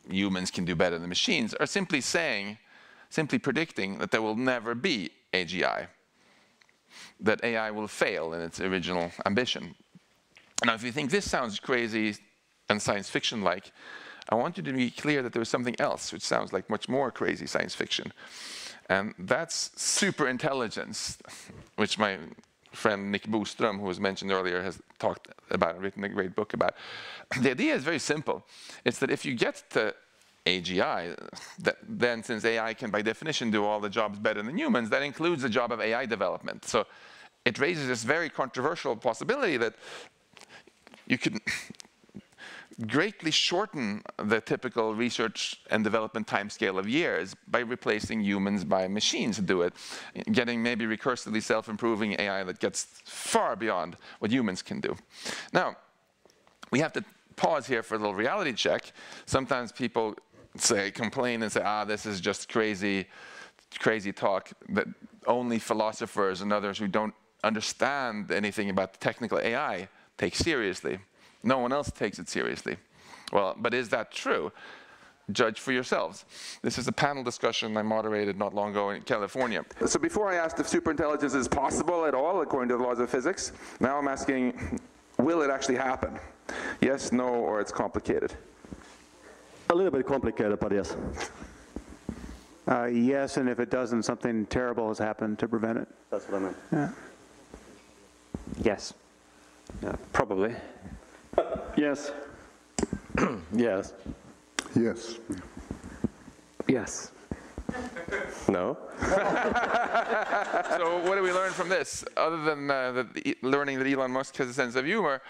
humans can do better than machines, are simply predicting that there will never be AGI, that AI will fail in its original ambition. Now, if you think this sounds crazy and science fiction-like, I want you to be clear that there is something else which sounds like much more crazy science fiction. And that's superintelligence, which my friend Nick Boström, who was mentioned earlier, has talked about and written a great book about. The idea is very simple. It's that if you get to AGI, then since AI can by definition do all the jobs better than humans, that includes the job of AI development. So it raises this very controversial possibility that you could greatly shorten the typical research and development timescale of years by replacing humans by machines to do it, getting maybe recursively self-improving AI that gets far beyond what humans can do. Now, we have to pause here for a little reality check. Sometimes people complain and say, this is just crazy talk that only philosophers and others who don't understand anything about the technical AI take seriously. No one else takes it seriously. Well, but is that true? Judge for yourselves. This is a panel discussion I moderated not long ago in California. So before I asked if superintelligence is possible at all according to the laws of physics, now I'm asking, will it actually happen? Yes, no, or it's complicated? A little bit complicated, but yes. Yes, and if it doesn't, something terrible has happened to prevent it. That's what I meant. Yeah. Yes. Probably. Yes. Yes. Yes. Yes. No. So what do we learn from this? Other than learning that Elon Musk has a sense of humor,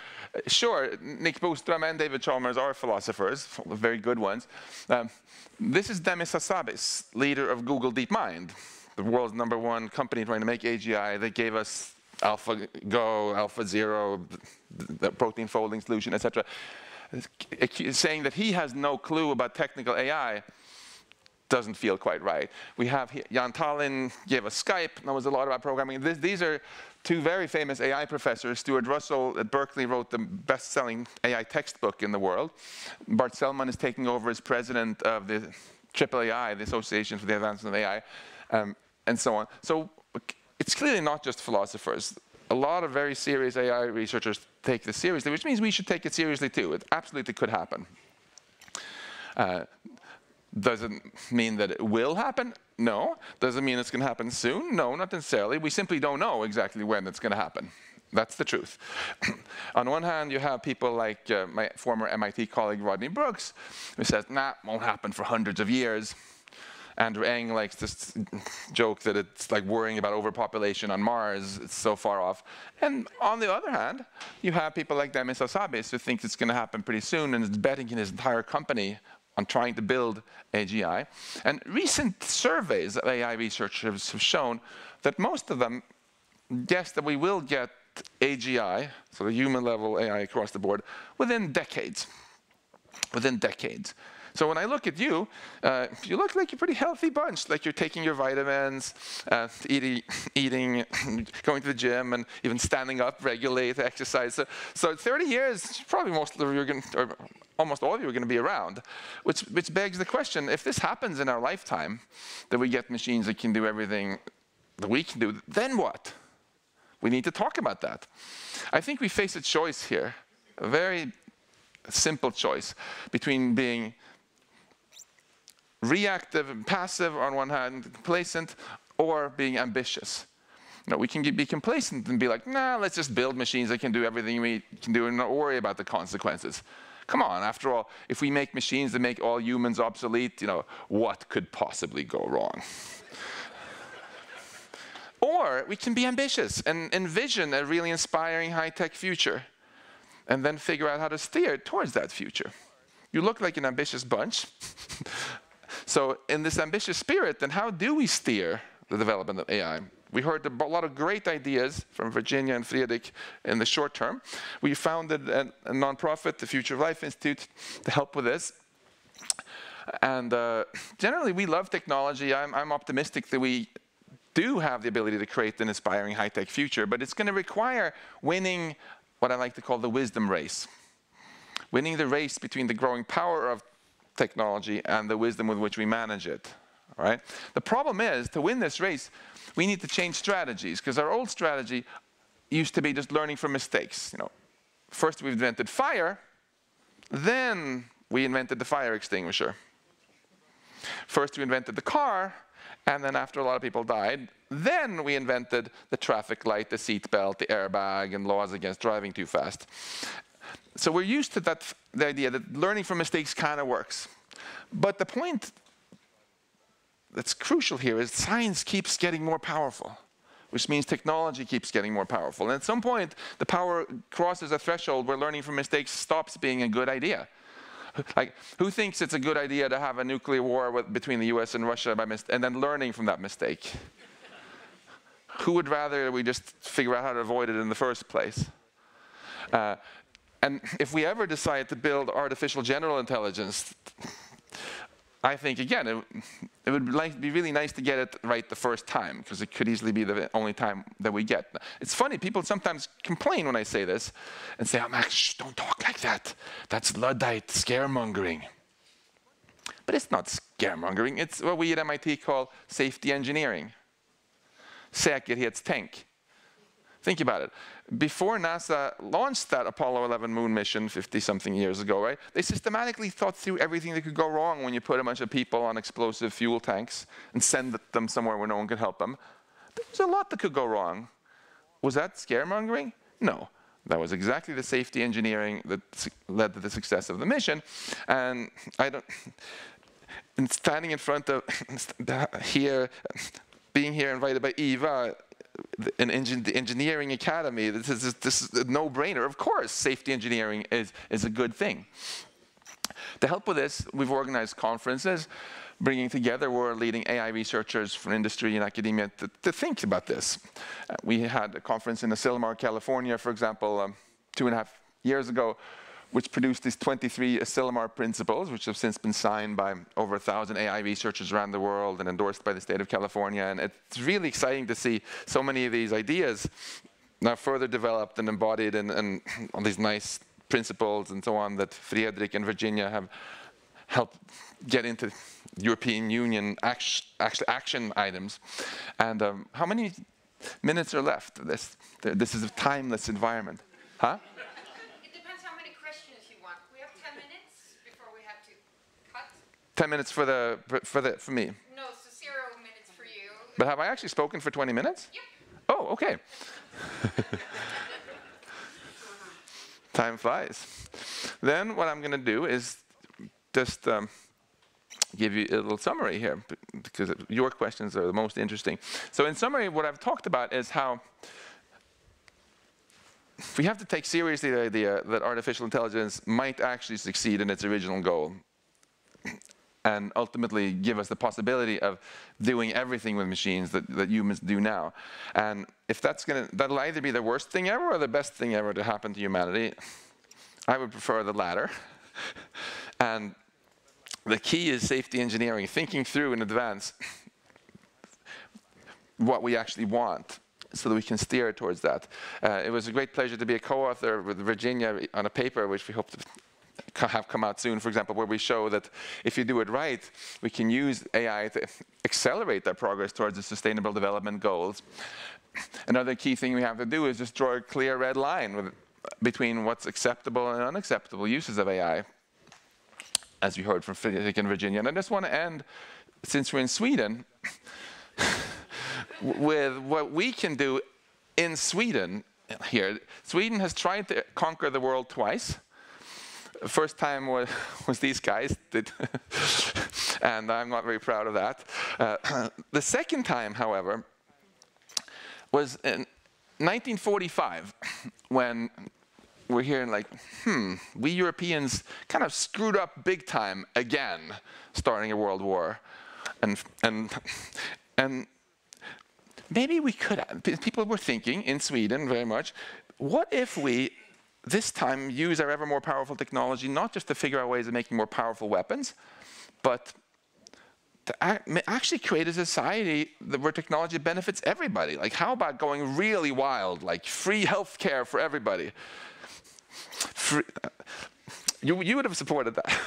sure, Nick Boström and David Chalmers are philosophers, very good ones. This is Demis Hassabis, leader of Google DeepMind, the world's #1 company trying to make AGI. They gave us AlphaGo, AlphaZero, the protein folding solution, etc. Saying that he has no clue about technical AI doesn't feel quite right. We have Jan Tallinn gave us Skype, knows a lot about programming. These are two very famous AI professors. Stuart Russell at Berkeley wrote the best-selling AI textbook in the world. Bart Selman is taking over as president of the AAAI, the Association for the Advancement of AI, and so on. So it's clearly not just philosophers. A lot of very serious AI researchers take this seriously, which means we should take it seriously too. It absolutely could happen. Does it mean that it will happen? No. Does it mean it's going to happen soon? No, not necessarily. We simply don't know exactly when it's going to happen. That's the truth. On one hand, you have people like my former MIT colleague Rodney Brooks, who says, nah, it won't happen for hundreds of years. Andrew Ng likes this joke that it's like worrying about overpopulation on Mars, it's so far off. And on the other hand, you have people like Demis Hassabis who thinks it's going to happen pretty soon and is betting in his entire company on trying to build AGI. And recent surveys of AI researchers have shown that most of them guess that we will get AGI, so the human-level AI across the board, within decades. Within decades. So when I look at you, you look like a pretty healthy bunch, like you're taking your vitamins, eating, going to the gym, and even standing up regularly to exercise. So 30 years, probably most of you are going to, or almost all of you are going to be around, which begs the question, if this happens in our lifetime, that we get machines that can do everything that we can do, then what? We need to talk about that. I think we face a choice here, a very simple choice, between being reactive and passive on one hand, complacent, or being ambitious. You know, we can be complacent and be like, nah, let's just build machines that can do everything we can do and not worry about the consequences. Come on, after all, if we make machines that make all humans obsolete, you know, what could possibly go wrong? Or we can be ambitious and envision a really inspiring high-tech future and then figure out how to steer towards that future. You look like an ambitious bunch. So in this ambitious spirit, then how do we steer the development of AI? We heard a lot of great ideas from Virginia and Fredrik in the short term. We founded a nonprofit, the Future of Life Institute, to help with this. And generally, we love technology. I'm optimistic that we do have the ability to create an inspiring high-tech future, but it's going to require winning what I like to call the wisdom race. Winning the race between the growing power of technology and the wisdom with which we manage it. All right? The problem is, to win this race, we need to change strategies, because our old strategy used to be just learning from mistakes. You know, first we invented fire, then we invented the fire extinguisher. First we invented the car, and then after a lot of people died, then we invented the traffic light, the seat belt, the airbag, and laws against driving too fast. So we're used to that, the idea that learning from mistakes kind of works. But the point that's crucial here is science keeps getting more powerful, which means technology keeps getting more powerful. And at some point, the power crosses a threshold where learning from mistakes stops being a good idea. Like, who thinks it's a good idea to have a nuclear war between the US and Russia and then learning from that mistake? Who would rather we just figure out how to avoid it in the first place? And if we ever decide to build artificial general intelligence, I think, again, it would be really nice to get it right the first time, because it could easily be the only time that we get. It's funny, people sometimes complain when I say this and say, oh, Max, shh, don't talk like that. That's Luddite scaremongering. But it's not scaremongering. It's what we at MIT call safety engineering. Säkerhetstänk. Think about it. Before NASA launched that Apollo 11 moon mission 50-something years ago, right? They systematically thought through everything that could go wrong when you put a bunch of people on explosive fuel tanks and send them somewhere where no one could help them. There's a lot that could go wrong. Was that scaremongering? No. That was exactly the safety engineering that led to the success of the mission. And standing in front of here, being here invited by Eva, in the engineering academy, this is a no-brainer. Of course, safety engineering is a good thing. To help with this, we've organized conferences, bringing together world-leading AI researchers from industry and academia to think about this. We had a conference in Asilomar, California, for example, 2.5 years ago, which produced these 23 Asilomar principles, which have since been signed by over 1,000 AI researchers around the world and endorsed by the state of California. And it's really exciting to see so many of these ideas now further developed and embodied in all these nice principles and so on that Fredrik and Virginia have helped get into European Union action items. And how many minutes are left of this? This is a timeless environment. Huh? 10 minutes for me. No, so 0 minutes for you. But have I actually spoken for 20 minutes? Yep. Oh, okay. Time flies. Then what I'm going to do is just give you a little summary here, because your questions are the most interesting. So in summary, what I've talked about is how we have to take seriously the idea that artificial intelligence might actually succeed in its original goal, and ultimately give us the possibility of doing everything with machines that humans do now. And if that'll either be the worst thing ever or the best thing ever to happen to humanity. I would prefer the latter. And the key is safety engineering, thinking through in advance what we actually want, so that we can steer towards that. It was a great pleasure to be a co-author with Virginia on a paper which we hope to have come out soon, for example, where we show that if you do it right, we can use AI to accelerate that progress towards the Sustainable Development Goals. Another key thing we have to do is just draw a clear red line between what's acceptable and unacceptable uses of AI, as we heard from Fredrik and Virginia. And I just want to end, since we're in Sweden, with what we can do in Sweden here. Sweden has tried to conquer the world twice. The first time was these guys did, and I'm not very proud of that. The second time, however, was in 1945, when we're hearing like, we Europeans kind of screwed up big time again, starting a world war, and maybe we could have, people were thinking in Sweden very much, what if we this time use our ever more powerful technology not just to figure out ways of making more powerful weapons, but to actually create a society where technology benefits everybody. Like, how about going really wild, like free healthcare for everybody? You would have supported that.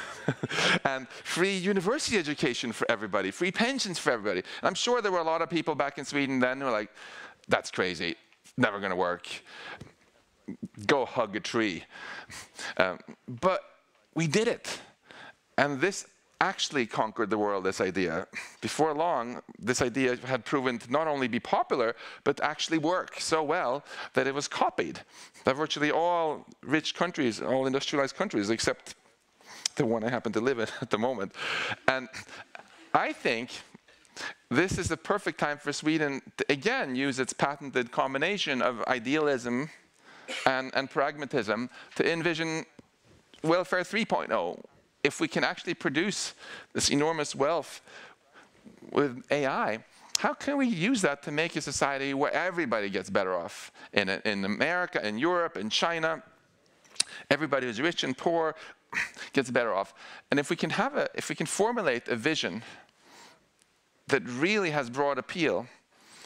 And free university education for everybody, free pensions for everybody. And I'm sure there were a lot of people back in Sweden then who were like, that's crazy, never going to work. Go hug a tree. But we did it. And this actually conquered the world, this idea. Before long, this idea had proven to not only be popular, but actually work so well that it was copied by virtually all rich countries, all industrialized countries, except the one I happen to live in at the moment. And I think this is the perfect time for Sweden to, again, use its patented combination of idealism and pragmatism to envision welfare 3.0. If we can actually produce this enormous wealth with AI, how can we use that to make a society where everybody gets better off? In America, in Europe, in China, everybody who's rich and poor gets better off. And if we can formulate a vision that really has broad appeal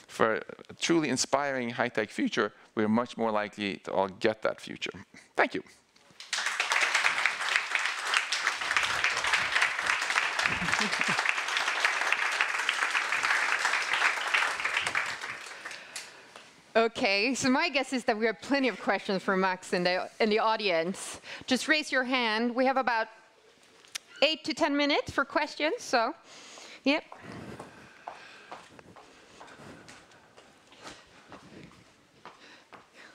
for a truly inspiring high-tech future, we're much more likely to all get that future. Thank you. Okay, so my guess is that we have plenty of questions for Max in the audience. Just raise your hand. We have about 8 to 10 minutes for questions, so, yep.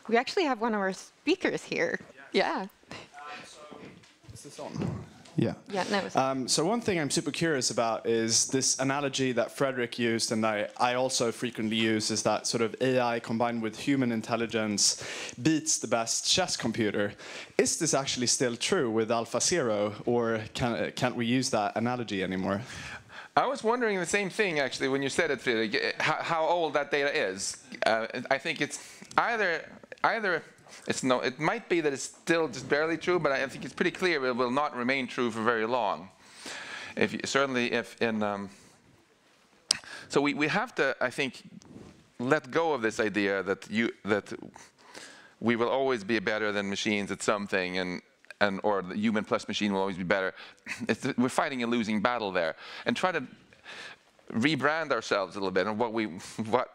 We actually have one of our speakers here. Yeah. Is this on? Yeah. Yeah, no. So one thing I'm super curious about is this analogy that Fredrik used, and I also frequently use, is that sort of AI combined with human intelligence beats the best chess computer. Is this actually still true with AlphaZero, or can't we use that analogy anymore? I was wondering the same thing, actually, when you said it, Fredrik, how old that data is. I think it's either it might be that it's still just barely true, but I think it's pretty clear it will not remain true for very long. So we have to, I think, let go of this idea that we will always be better than machines at something, or the human plus machine will always be better. We're fighting a losing battle there, and try to rebrand ourselves a little bit and what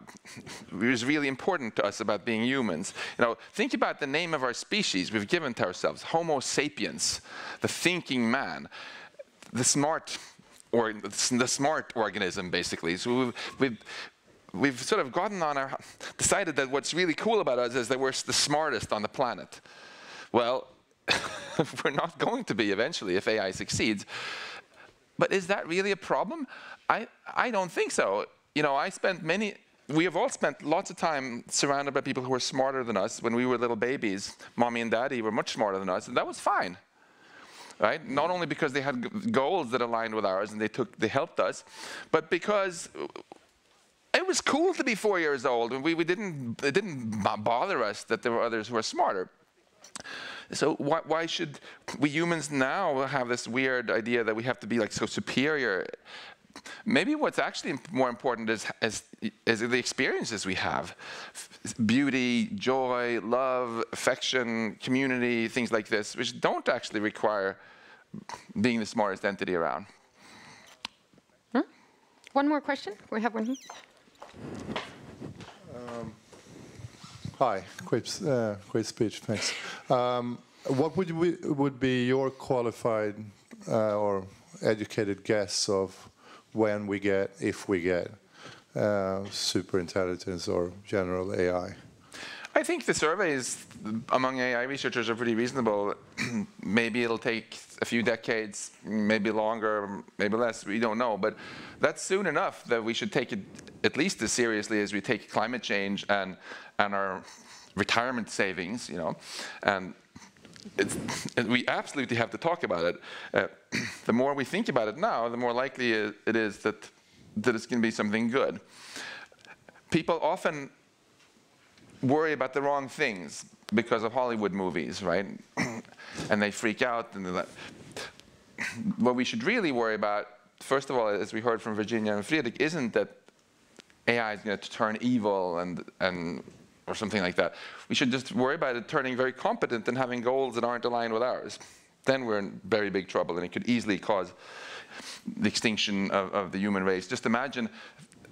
is really important to us about being humans. You know, think about the name of our species we've given to ourselves: Homo sapiens, the thinking man, the smart organism, basically. So we've sort of decided that what's really cool about us is that we're the smartest on the planet. Well, we're not going to be eventually if AI succeeds. But is that really a problem? I don't think so. You know, we have all spent lots of time surrounded by people who were smarter than us. When we were little babies, mommy and daddy were much smarter than us, and that was fine. Right? Not only because they had goals that aligned with ours and they helped us, but because it was cool to be 4 years old, and it didn't bother us that there were others who were smarter. So why should we humans now have this weird idea that we have to be like so superior? Maybe what's actually more important is the experiences we have. Beauty, joy, love, affection, community, things like this, which don't actually require being the smartest entity around. One more question? We have one here. Hi, great speech, thanks. What would be your qualified or educated guess of when we get, if we get, super intelligence or general AI? I think the surveys among AI researchers are pretty reasonable. Maybe it'll take a few decades, maybe longer, maybe less, we don't know. But that's soon enough that we should take it at least as seriously as we take climate change and our retirement savings, you know. And we absolutely have to talk about it. The more we think about it now, the more likely it is that it's going to be something good. People often worry about the wrong things because of Hollywood movies, right? And they freak out. And what we should really worry about, first of all, as we heard from Virginia and Fredrik, isn't that AI is going to turn evil or something like that. We should just worry about it turning very competent and having goals that aren't aligned with ours. Then we're in very big trouble, and it could easily cause the extinction of the human race. Just imagine,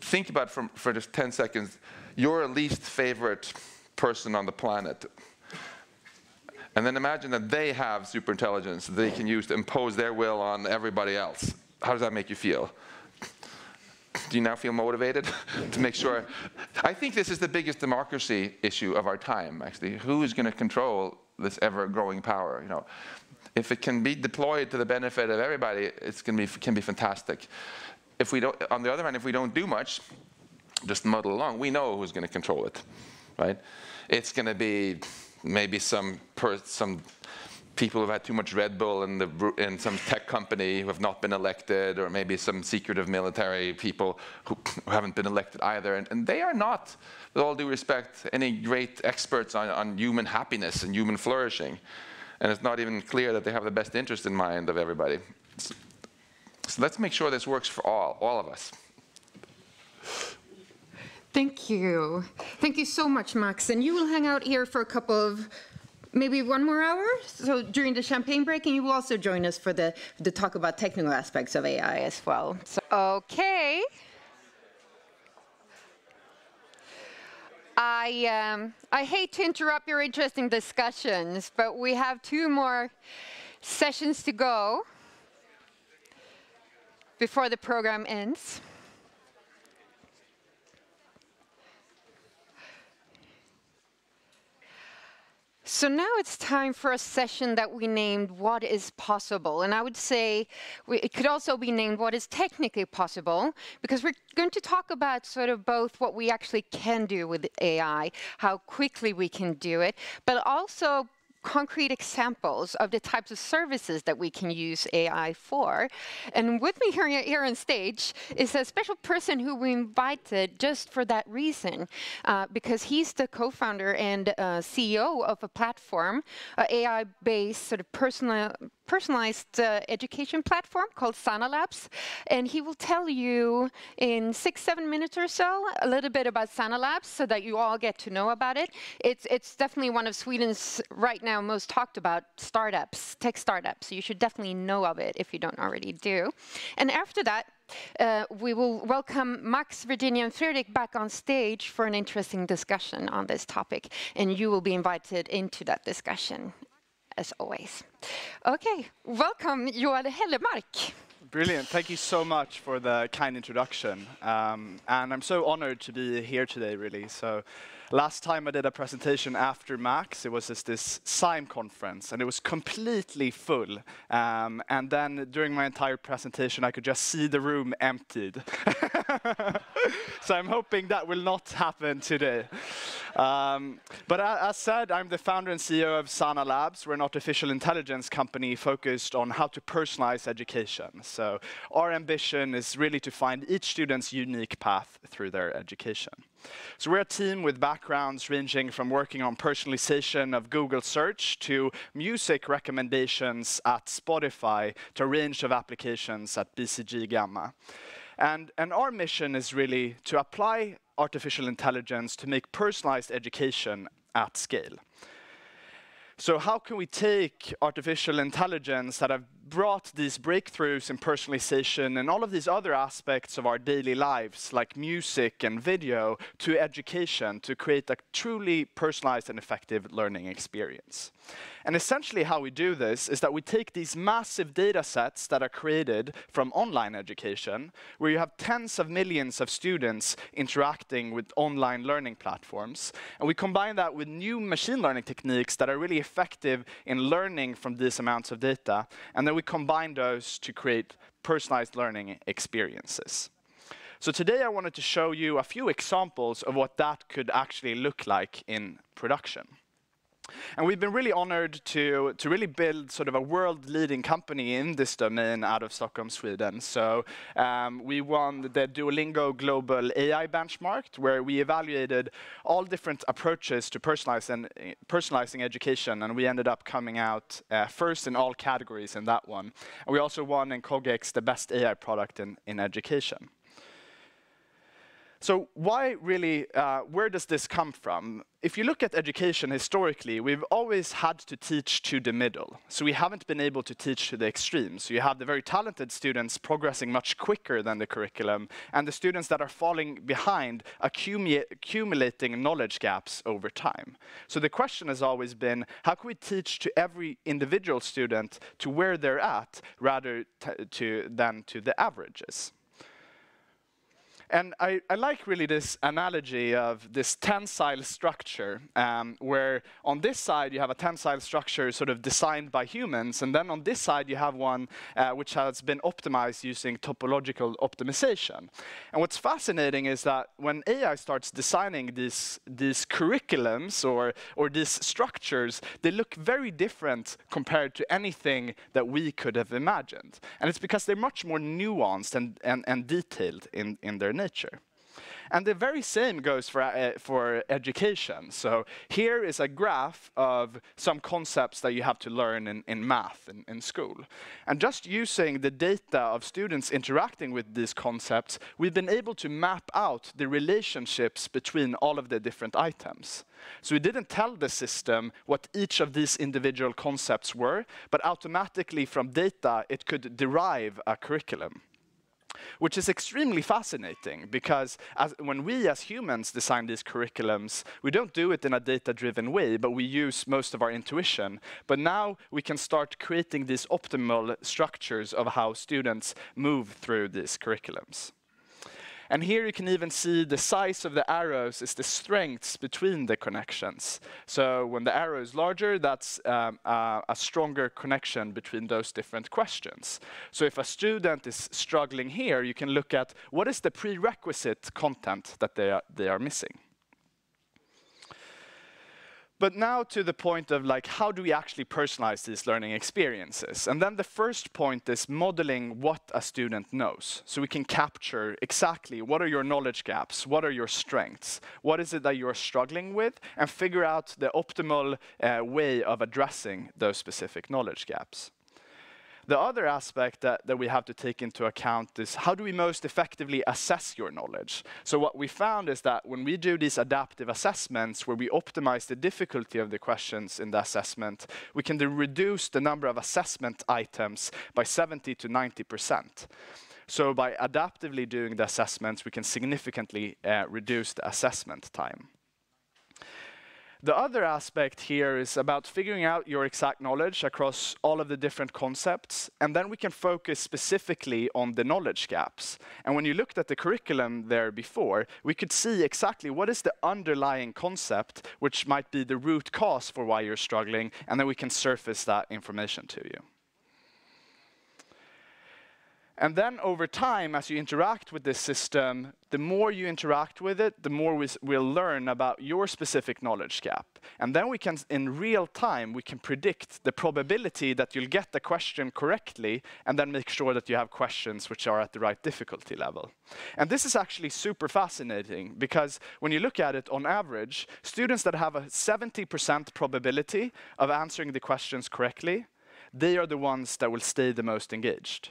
think about for just 10 seconds, your least favorite person on the planet. And then imagine that they have superintelligence that they can use to impose their will on everybody else. How does that make you feel? Do you now feel motivated to make sure? I think this is the biggest democracy issue of our time, actually. Who is going to control this ever-growing power? You know, if it can be deployed to the benefit of everybody, can be fantastic. If we don't, on the other hand, if we don't do much, just muddle along, we know who's going to control it, right? It's going to be maybe some people who've had too much Red Bull in some tech company who have not been elected, or maybe some secretive military people who haven't been elected either. And they are not, with all due respect, any great experts on human happiness and human flourishing. And it's not even clear that they have the best interest in mind of everybody. So let's make sure this works for all of us. Thank you. Thank you so much, Max. And you will hang out here for a couple of, maybe 1 more hour, so during the champagne break, and you will also join us for the talk about technical aspects of AI as well. So, okay. I hate to interrupt your interesting discussions, but we have 2 more sessions to go before the program ends. So now it's time for a session that we named What is Possible? And I would say it could also be named What is Technically Possible? Because we're going to talk about sort of both what we actually can do with AI, how quickly we can do it, but also concrete examples of the types of services that we can use AI for. And with me here on stage is a special person who we invited just for that reason, because he's the co-founder and CEO of a platform, an AI-based sort of personalized education platform called Sana Labs. And he will tell you in 6-7 minutes or so a little bit about Sana Labs so that you all get to know about it. It's definitely one of Sweden's right now most talked about startups, tech startups. So you should definitely know of it if you don't already do. And after that, we will welcome Max, Virginia, and Fredrik back on stage for an interesting discussion on this topic. And you will be invited into that discussion, as always. Okay, welcome Joel Hellemark. Brilliant. Thank you so much for the kind introduction. And I'm so honored to be here today, really. So last time I did a presentation after Max, it was this SIME conference, and it was completely full. And then during my entire presentation, I could just see the room emptied. So I'm hoping that will not happen today. But as said, I'm the founder and CEO of Sana Labs. We're an artificial intelligence company focused on how to personalize education. So our ambition is really to find each student's unique path through their education. So we're a team with backgrounds ranging from working on personalization of Google search to music recommendations at Spotify to a range of applications at BCG Gamma. And our mission is really to apply artificial intelligence to make personalized education at scale. So how can we take artificial intelligence that have brought these breakthroughs in personalization and all of these other aspects of our daily lives, like music and video, to education to create a truly personalized and effective learning experience? And essentially how we do this is that we take these massive data sets that are created from online education, where you have tens of millions of students interacting with online learning platforms, and we combine that with new machine learning techniques that are really effective in learning from these amounts of data, and then we combine those to create personalized learning experiences. So today I wanted to show you a few examples of what that could actually look like in production. And we've been really honored to really build sort of a world-leading company in this domain out of Stockholm, Sweden. So we won the Duolingo Global AI Benchmark, where we evaluated all different approaches to personalizing education, and we ended up coming out first in all categories in that one. And we also won in Cogex the best AI product in education. So why really, where does this come from? If you look at education historically, we've always had to teach to the middle. So we haven't been able to teach to the extremes. So you have the very talented students progressing much quicker than the curriculum, and the students that are falling behind accumulating knowledge gaps over time. So the question has always been, how can we teach to every individual student to where they're at, rather than to the averages? And I like really this analogy of this tensile structure, where on this side you have a tensile structure sort of designed by humans, and then on this side you have one which has been optimized using topological optimization. And what's fascinating is that when AI starts designing these curriculums or these structures, they look very different compared to anything that we could have imagined. And it's because they're much more nuanced and detailed in their nature. And the very same goes for education. So here is a graph of some concepts that you have to learn in math in school. And just using the data of students interacting with these concepts, we've been able to map out the relationships between all of the different items. So we didn't tell the system what each of these individual concepts were, but automatically from data it could derive a curriculum. Which is extremely fascinating, because when we as humans design these curriculums, we don't do it in a data-driven way, but we use most of our intuition. But now we can start creating these optimal structures of how students move through these curriculums. And here you can even see the size of the arrows is the strengths between the connections. So when the arrow is larger, that's a stronger connection between those different questions. So if a student is struggling here, you can look at what is the prerequisite content that they are missing. But now to the point of like, how do we actually personalize these learning experiences? And then the first point is modeling what a student knows. So we can capture exactly what are your knowledge gaps, what are your strengths, what is it that you're struggling with, and figure out the optimal way of addressing those specific knowledge gaps. The other aspect that we have to take into account is how do we most effectively assess your knowledge? So what we found is that when we do these adaptive assessments where we optimize the difficulty of the questions in the assessment, we can reduce the number of assessment items by 70 to 90%. So by adaptively doing the assessments, we can significantly reduce the assessment time. The other aspect here is about figuring out your exact knowledge across all of the different concepts, and then we can focus specifically on the knowledge gaps. And when you looked at the curriculum there before, we could see exactly what is the underlying concept, which might be the root cause for why you're struggling, and then we can surface that information to you. And then over time, as you interact with this system, the more you interact with it, the more we'll learn about your specific knowledge gap. And then we can, in real time, we can predict the probability that you'll get the question correctly, and then make sure that you have questions which are at the right difficulty level. And this is actually super fascinating, because when you look at it on average, students that have a 70% probability of answering the questions correctly, they are the ones that will stay the most engaged.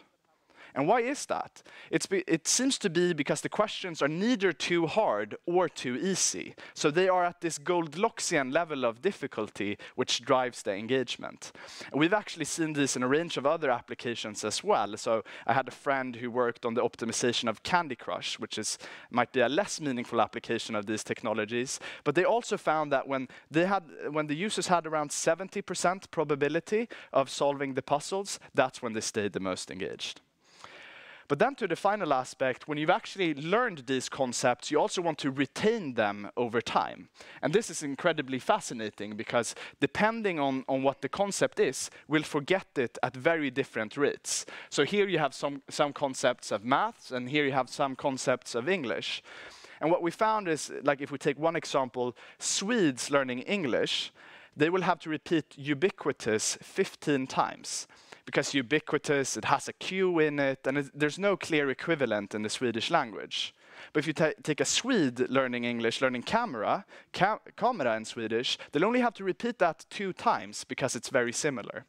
And why is that? It seems to be because the questions are neither too hard or too easy. So they are at this Goldilocksian level of difficulty, which drives the engagement. And we've actually seen this in a range of other applications as well. So I had a friend who worked on the optimization of Candy Crush, which might be a less meaningful application of these technologies. But they also found that when the users had around 70% probability of solving the puzzles, that's when they stayed the most engaged. But then to the final aspect, when you've actually learned these concepts, you also want to retain them over time. And this is incredibly fascinating, because depending on what the concept is, we'll forget it at very different rates. So here you have some concepts of maths, and here you have some concepts of English. And what we found is, like if we take one example, Swedes learning English, they will have to repeat ubiquitous 15 times. Because ubiquitous, it has a Q in it, and there's no clear equivalent in the Swedish language. But if you take a Swede learning English, learning camera in Swedish, they'll only have to repeat that 2 times, because it's very similar.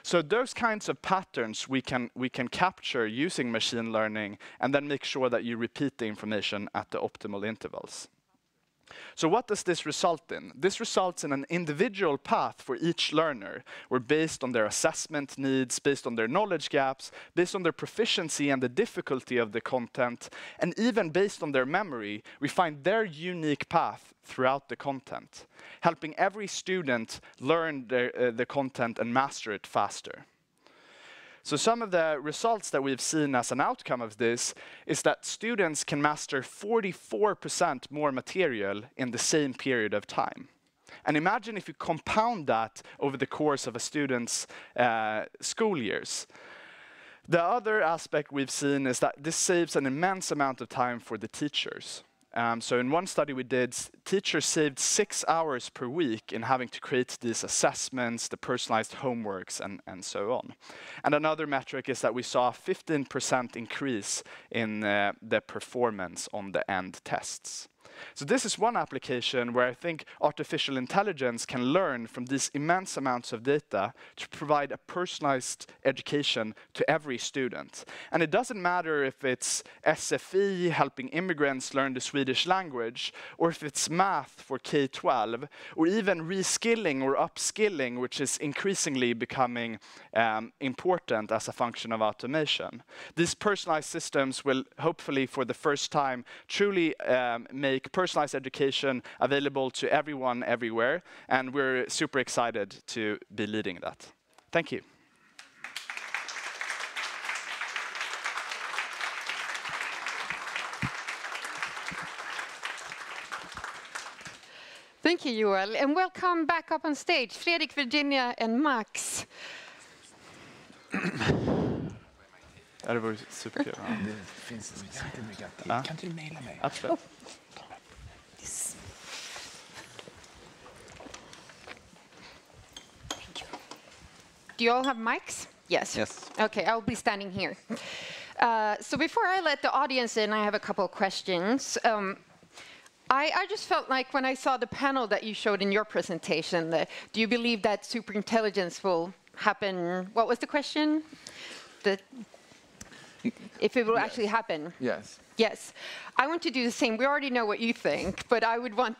So those kinds of patterns we can capture using machine learning, and then make sure that you repeat the information at the optimal intervals. So what does this result in? This results in an individual path for each learner, where based on their assessment needs, based on their knowledge gaps, based on their proficiency and the difficulty of the content, and even based on their memory, we find their unique path throughout the content, helping every student learn the content and master it faster. So some of the results that we've seen as an outcome of this is that students can master 44% more material in the same period of time. And imagine if you compound that over the course of a student's school years. The other aspect we've seen is that this saves an immense amount of time for the teachers. So in one study we did, teachers saved 6 hours per week in having to create these assessments, the personalized homeworks, and so on. And another metric is that we saw a 15% increase in the performance on the end tests. So this is one application where I think artificial intelligence can learn from these immense amounts of data to provide a personalized education to every student. And it doesn't matter if it's SFI, helping immigrants learn the Swedish language, or if it's math for K-12, or even reskilling or upskilling, which is increasingly becoming important as a function of automation. These personalized systems will hopefully for the first time truly make personalized education available to everyone, everywhere, and we're super excited to be leading that. Thank you. Thank you, Joel, and welcome back up on stage, Fredrik, Virginia, and Max. Det var superkul. Det finns jättemycket. Kan du mejla mig? Absolut. Yes. Do you all have mics? Yes. Yes. Okay, I'll be standing here. So before I let the audience in, I have a couple of questions. I just felt like when I saw the panel that you showed in your presentation, do you believe that superintelligence will happen? What was the question? If it will actually happen? Yes. Yes. I want to do the same. We already know what you think, but I would like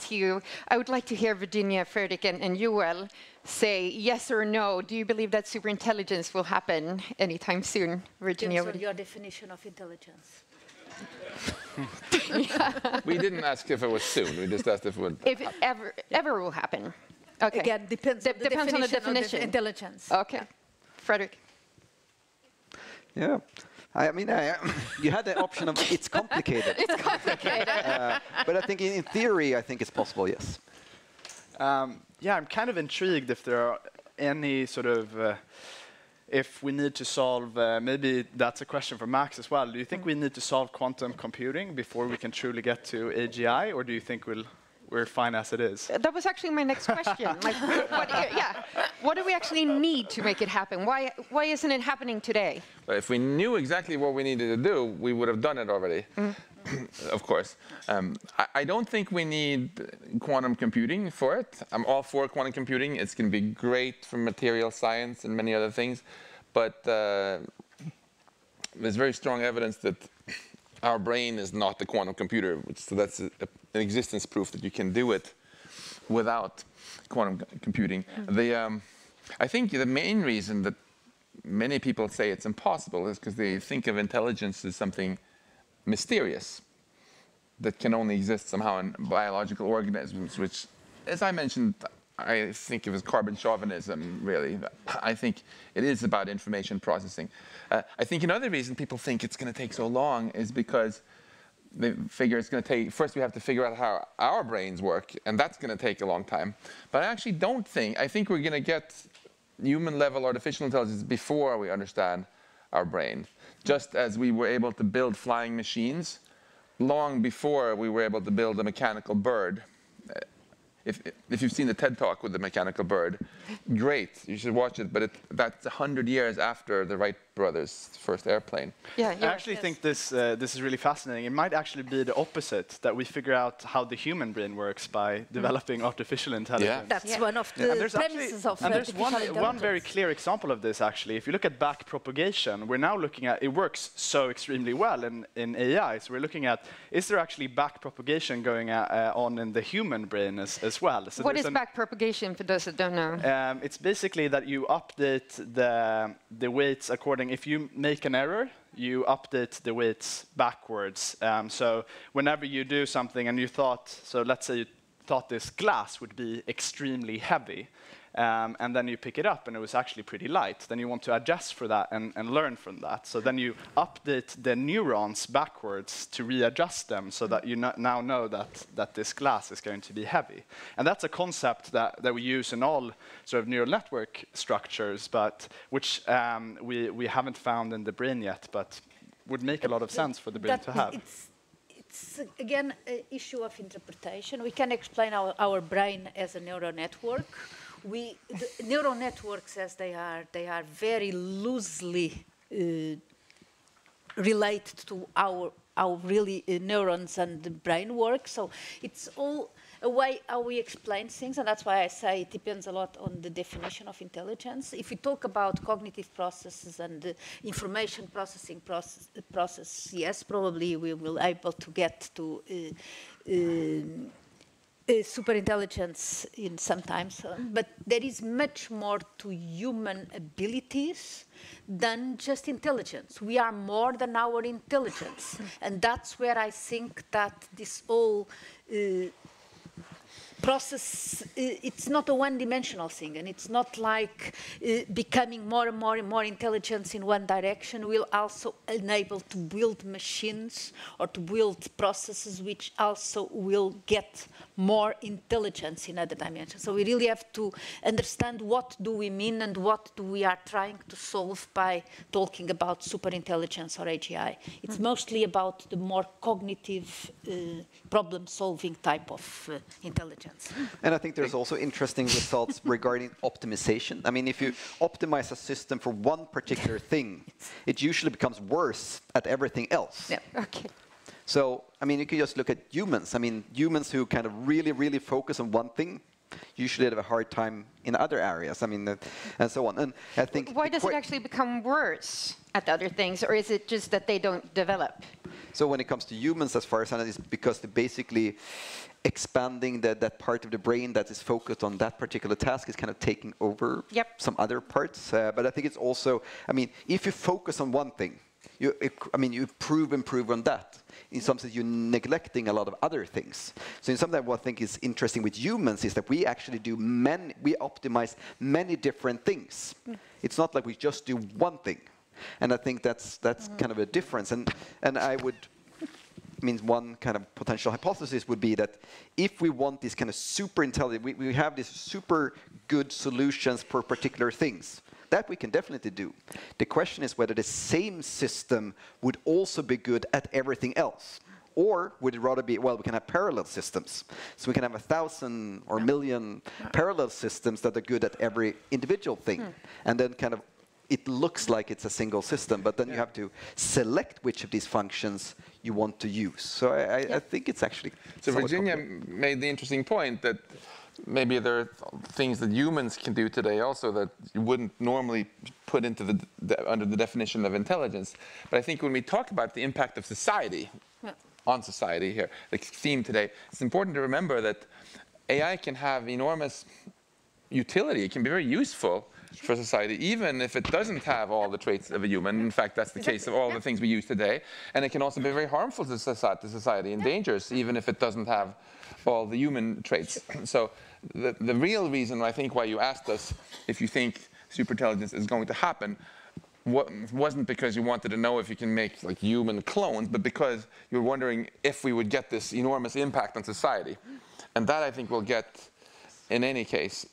to hear Virginia, Fredrik, and Joel say yes or no. Do you believe that superintelligence will happen anytime soon? Virginia? Depends on your definition of intelligence. We didn't ask if it was soon. We just asked if it would. If it ever will happen. Okay. Again, depends on the definition of intelligence. Okay. Frederick. Yeah. I mean, you had the option of it's complicated. It's complicated. But I think in theory, I think it's possible, yes. Yeah, I'm kind of intrigued if there are any sort of, if we need to solve, maybe that's a question for Max as well. Do you think we need to solve quantum computing before we can truly get to AGI, or do you think we're fine as it is? That was actually my next question. Like, what do we actually need to make it happen? Why isn't it happening today? But if we knew exactly what we needed to do, we would have done it already. Of course. I don't think we need quantum computing for it. I'm all for quantum computing. It's going to be great for material science and many other things. But there's very strong evidence that our brain is not the quantum computer. So that's an existence proof that you can do it without quantum computing. I think the main reason that many people say it's impossible is because they think of intelligence as something mysterious that can only exist somehow in biological organisms, which, as I mentioned, I think of as carbon chauvinism, really. I think it is about information processing. I think another reason people think it's going to take so long is because they figure it's going to take, first we have to figure out how our brains work, and that's going to take a long time. But I actually don't think, I think we're going to get human-level artificial intelligence before we understand our brain. Just as we were able to build flying machines long before we were able to build a mechanical bird. If you've seen the TED Talk with the mechanical bird, great, you should watch it, but that's 100 years after the Wright brothers' first airplane. I actually think this is really fascinating. It might actually be the opposite, that we figure out how the human brain works by developing artificial intelligence. That's one of the premises of artificial intelligence. And there's one very clear example of this, actually. If you look at back propagation, we're now looking at, it works so extremely well in AI, so we're looking at, is there actually back propagation going on in the human brain as well? So what is back propagation, for those that don't know? It's basically that you update the weights according, if you make an error, you update the weights backwards. So whenever you do something and you thought, so let's say you thought this glass would be extremely heavy, and then you pick it up and it was actually pretty light, then you want to adjust for that and learn from that. So then you update the neurons backwards to readjust them so that you now know that this glass is going to be heavy. And that's a concept that we use in all sort of neural network structures, but which we haven't found in the brain yet, but would make a lot of sense for the brain to have. It's again an issue of interpretation. We can explain our brain as a neural network. The neural networks, as they are very loosely related to how really neurons and the brain work. So it's all a way how we explain things, and that's why I say it depends a lot on the definition of intelligence. If we talk about cognitive processes and the information processing process, yes, probably we will be able to get to super intelligence in some time, but there is much more to human abilities than just intelligence. We are more than our intelligence, and that's where I think that this whole process, it's not a one-dimensional thing, and it's not like becoming more and more intelligence in one direction will also enable to build machines or to build processes which also will get more intelligence in other dimensions. So we really have to understand what do we mean and what do we are trying to solve by talking about superintelligence or AGI. It's mostly about the more cognitive problem-solving type of intelligence. And I think there's also interesting results regarding optimization. I mean, if you optimize a system for one particular thing, it usually becomes worse at everything else. Yeah. Okay. So, I mean, you can just look at humans. I mean, humans who kind of really focus on one thing usually have a hard time in other areas. I mean, and so on. And I think why does it actually become worse at other things, or is it just that they don't develop? So when it comes to humans, as far as I know, it's because they're basically expanding that part of the brain that is focused on that particular task is kind of taking over some other parts. But I think it's also, I mean, if you focus on one thing, you improve on that. In some sense, you're neglecting a lot of other things. So in some sense, what I think is interesting with humans is that we actually we optimize many different things. It's not like we just do one thing. And I think that's kind of a difference. And I would, one kind of potential hypothesis would be that if we want this kind of super intelligent, we have these super good solutions for particular things. That we can definitely do. The question is whether the same system would also be good at everything else. Or would it rather be, well, we can have parallel systems. So we can have 1,000 or 1,000,000 parallel systems that are good at every individual thing. And then kind of it looks like it's a single system, but then you have to select which of these functions you want to use. So I think it's actually... So Virginia made the interesting point that maybe there are things that humans can do today also that you wouldn't normally put into under the definition of intelligence. But I think when we talk about the impact of society, on society here, the theme today, it's important to remember that AI can have enormous utility. It can be very useful for society, even if it doesn't have all the traits of a human. In fact, that's the case of all the things we use today. And it can also be very harmful to society and dangerous, even if it doesn't have all the human traits. So the real reason, I think, why you asked us if you think superintelligence is going to happen wasn't because you wanted to know if you can make like human clones, but because you're wondering if we would get this enormous impact on society. And that, I think, we'll get in any case,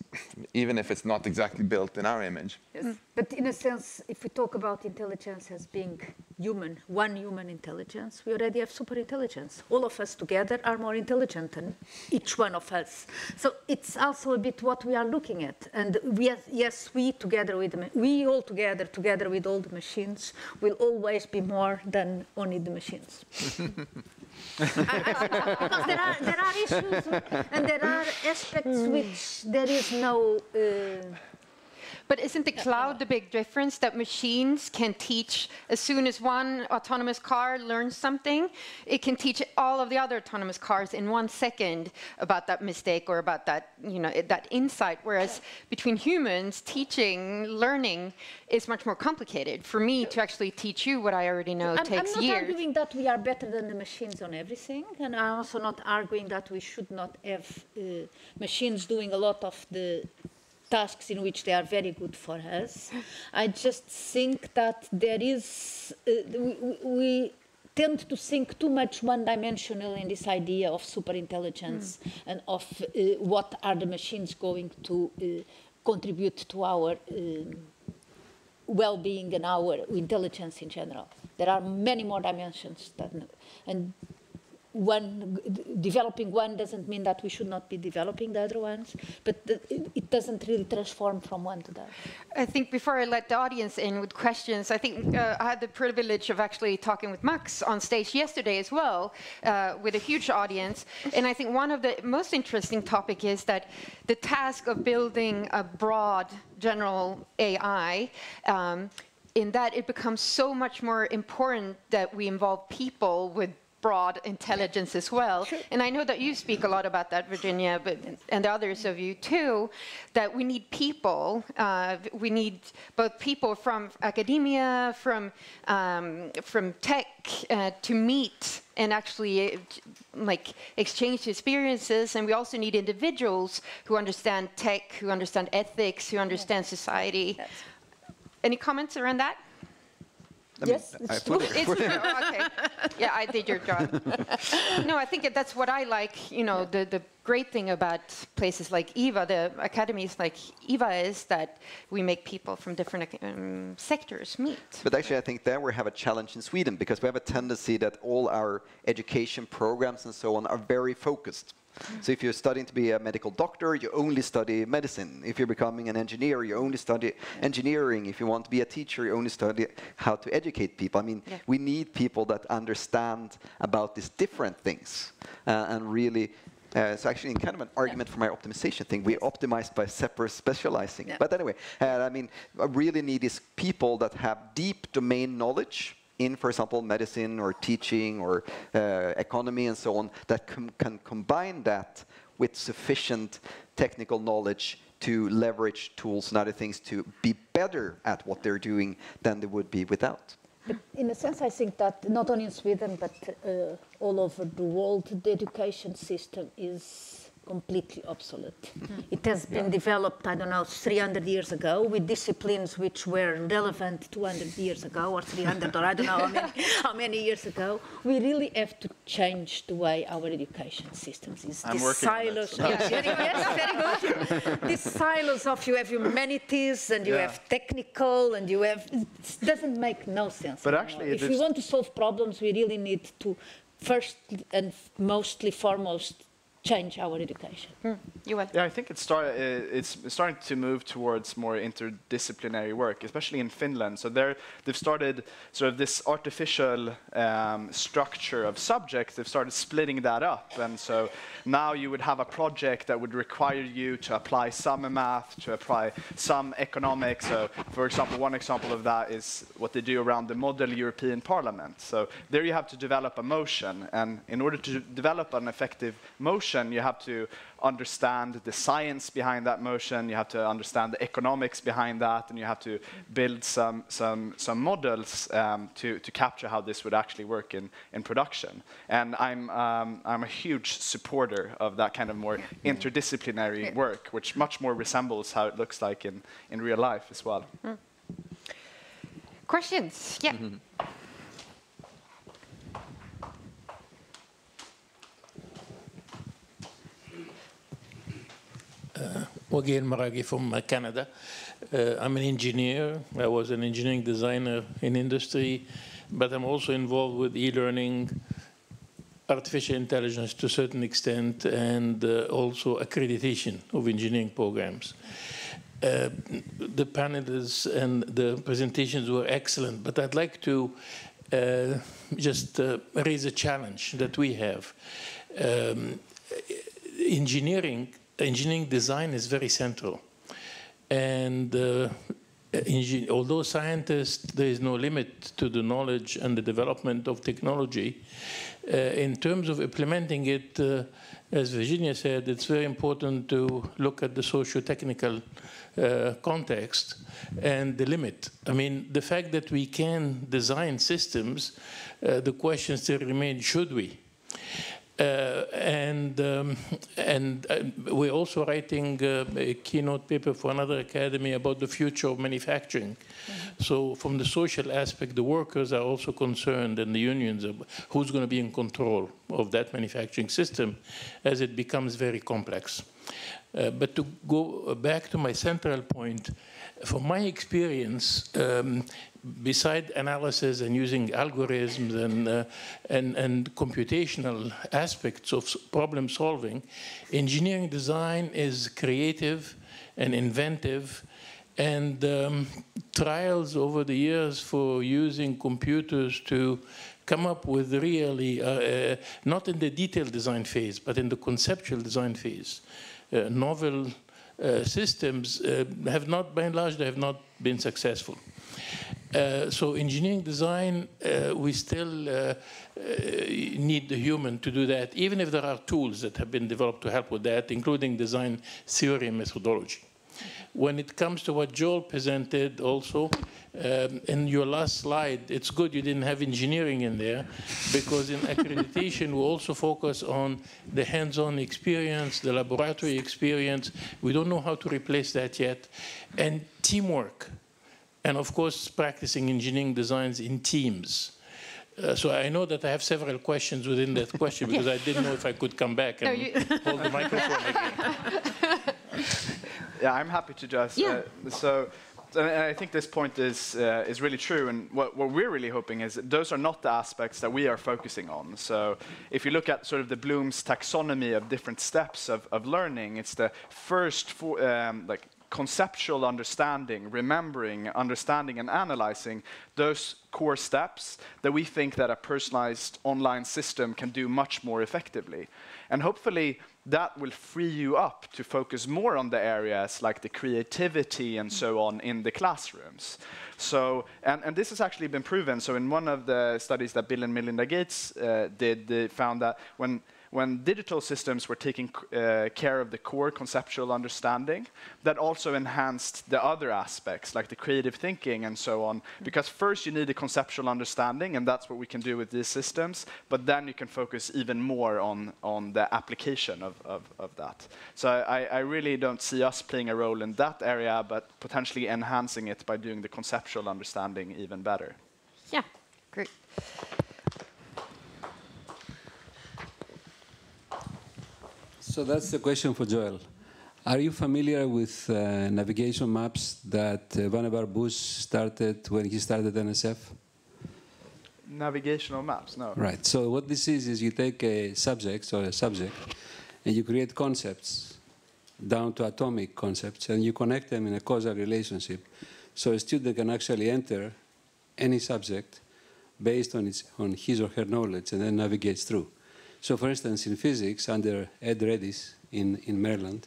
even if it's not exactly built in our image. Yes. But in a sense, if we talk about intelligence as being human, one human intelligence, we already have superintelligence. All of us together are more intelligent than each one of us. So it's also a bit what we are looking at. And we together with together with all the machines, will always be more than only the machines. Because there are issues and there are aspects which there is no... But isn't the cloud the big difference, that machines can teach as soon as one autonomous car learns something, it can teach all of the other autonomous cars in 1 second about that mistake or about that, that insight, whereas between humans, learning is much more complicated. For me to actually teach you what I already know takes years. I'm not arguing that we are better than the machines on everything, and I'm also not arguing that we should not have machines doing a lot of the tasks in which they are very good for us. I just think that there is, we tend to think too much one-dimensional in this idea of superintelligence and of what are the machines going to contribute to our well-being and our intelligence in general. There are many more dimensions and developing one doesn't mean that we should not be developing the other ones, but it doesn't really transform from one to the other. I think before I let the audience in with questions, I think I had the privilege of actually talking with Max on stage yesterday as well, with a huge audience. And I think one of the most interesting topic is that the task of building a broad general AI, in that it becomes so much more important that we involve people with broad intelligence as well. Sure. And I know that you speak a lot about that, Virginia, and the others of you too, that we need people. We need both people from academia, from tech, to meet and actually exchange experiences. And we also need individuals who understand tech, who understand ethics, who understand society. Yes. Any comments around that? Yes, it's true. It's true. Okay. Yeah, I did your job. No, I think that's what I like. The great thing about places like EVA, the academies like EVA, is that we make people from different sectors meet. But actually, I think there we have a challenge in Sweden, because we have a tendency that all our education programs and so on are very focused. So if you're studying to be a medical doctor, you only study medicine. If you're becoming an engineer, you only study engineering. If you want to be a teacher, you only study how to educate people. I mean, we need people that understand about these different things. And really, so actually, in kind of an argument for my optimization thing, we optimize by separate specializing. Yeah. But anyway, I mean, I really need is people that have deep domain knowledge in, for example, medicine or teaching or economy and so on, that can combine that with sufficient technical knowledge to leverage tools and other things to be better at what they're doing than they would be without. But in a sense, I think that not only in Sweden, but all over the world, the education system is completely obsolete. It has been developed, I don't know, 300 years ago with disciplines which were relevant 200 years ago or 300 or I don't know how many years ago. We really have to change the way our education systems is. I'm working on that, so yes, very good. These silos of you have humanities and you have technical and you have, it doesn't make no sense. But anymore. actually, If we want to solve problems, we really need to first and mostly foremost change our education. Yeah, I think it's starting to move towards more interdisciplinary work, especially in Finland. So they've started sort of this artificial structure of subjects. They've started splitting that up, and so now you would have a project that would require you to apply some math, to apply some economics. So, for example, one example of that is what they do around the model European Parliament. So there you have to develop a motion, and in order to develop an effective motion, you have to understand the science behind that motion, you have to understand the economics behind that, and you have to build some models to capture how this would actually work in production. And I'm a huge supporter of that kind of more interdisciplinary work, which much more resembles how it looks like in real life as well. Questions? Yeah. Again, Maragi from Canada. I'm an engineer. I was an engineering designer in industry, but I'm also involved with e-learning, artificial intelligence to a certain extent, and also accreditation of engineering programs. The panelists and the presentations were excellent, but I'd like to just raise a challenge that we have. Engineering design is very central. And although scientists, there is no limit to the knowledge and the development of technology, in terms of implementing it, as Virginia said, it's very important to look at the socio-technical context and the limit. I mean, the fact that we can design systems, the question still remains, should we? We're also writing a keynote paper for another academy about the future of manufacturing. So from the social aspect, the workers are also concerned, and the unions, of who's going to be in control of that manufacturing system as it becomes very complex. But to go back to my central point, from my experience, beside analysis and using algorithms and computational aspects of problem solving, engineering design is creative and inventive, and trials over the years for using computers to come up with really, not in the detailed design phase, but in the conceptual design phase, novel systems have not, by and large, they have not been successful. So engineering design, we still need the human to do that, even if there are tools that have been developed to help with that, including design theory and methodology. When it comes to what Joel presented also, in your last slide, it's good you didn't have engineering in there, because in accreditation, we also focus on the hands-on experience, the laboratory experience. We don't know how to replace that yet. And teamwork. And of course, practicing engineering designs in teams. So I know that I have several questions within that question, because I didn't know if I could come back and hold the microphone again. Yeah, I'm happy to just. And I think this point is really true. And what we're really hoping is that those are not the aspects that we are focusing on. So if you look at sort of the Bloom's taxonomy of different steps of learning, it's the first conceptual understanding, remembering, understanding, and analyzing those core steps that we think that a personalized online system can do much more effectively. And hopefully that will free you up to focus more on the areas like the creativity and so on in the classrooms. So, and this has actually been proven. So in one of the studies that Bill and Melinda Gates did, they found that when when digital systems were taking care of the core conceptual understanding, that also enhanced the other aspects, like the creative thinking and so on. Because first you need a conceptual understanding, and that's what we can do with these systems, but then you can focus even more on the application of that. So I really don't see us playing a role in that area, but potentially enhancing it by doing the conceptual understanding even better. Yeah, great. So that's the question for Joel. Are you familiar with navigation maps that Vannevar Bush started when he started NSF? Navigational maps, no. Right. So what this is you take a subject or a subject, and you create concepts down to atomic concepts, and you connect them in a causal relationship. So a student can actually enter any subject based on his or her knowledge, and then navigates through. So for instance, in physics, under Ed Redis in Maryland,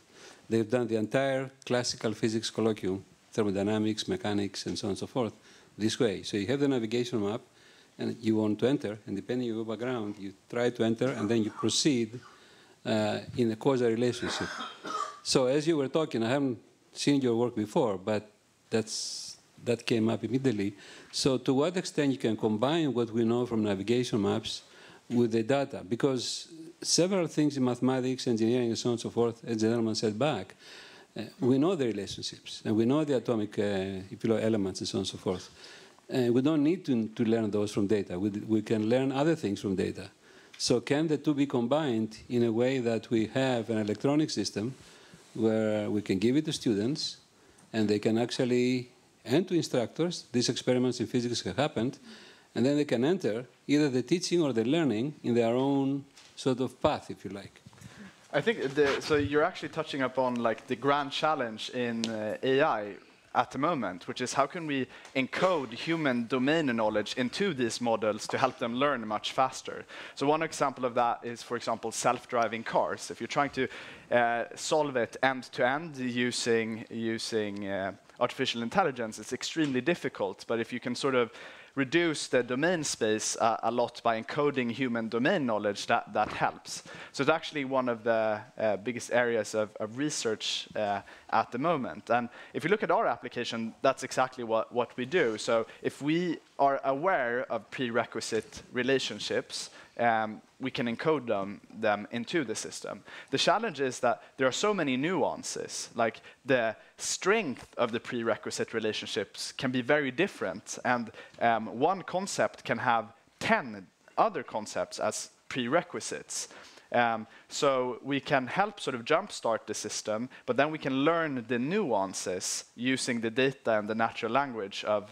they've done the entire classical physics colloquium, thermodynamics, mechanics, and so on and so forth, this way. So you have the navigation map, and you want to enter, and depending on your background, you try to enter, and then you proceed in a causal relationship. So as you were talking, I haven't seen your work before, but that came up immediately. So to what extent you can combine what we know from navigation maps with the data? Because several things in mathematics, engineering, and so on and so forth, as the gentleman said back, we know the relationships, and we know the atomic elements, and so on and so forth. We don't need to learn those from data. We can learn other things from data. So can the two be combined in a way that we have an electronic system where we can give it to students, and they can actually, and to instructors, these experiments in physics have happened, and then they can enter either the teaching or the learning in their own sort of path, if you like. I think so. You're actually touching upon like the grand challenge in AI at the moment, which is how can we encode human domain knowledge into these models to help them learn much faster. So one example of that is, for example, self-driving cars. If you're trying to solve it end-to-end using artificial intelligence, it's extremely difficult. But if you can sort of reduce the domain space a lot by encoding human domain knowledge, that helps. So it's actually one of the biggest areas of research at the moment. And if you look at our application, that's exactly what we do. So if we are aware of prerequisite relationships, we can encode them into the system. The challenge is that there are so many nuances, like the strength of the prerequisite relationships can be very different, and one concept can have 10 other concepts as prerequisites. So we can help sort of jumpstart the system, but then we can learn the nuances using the data and the natural language of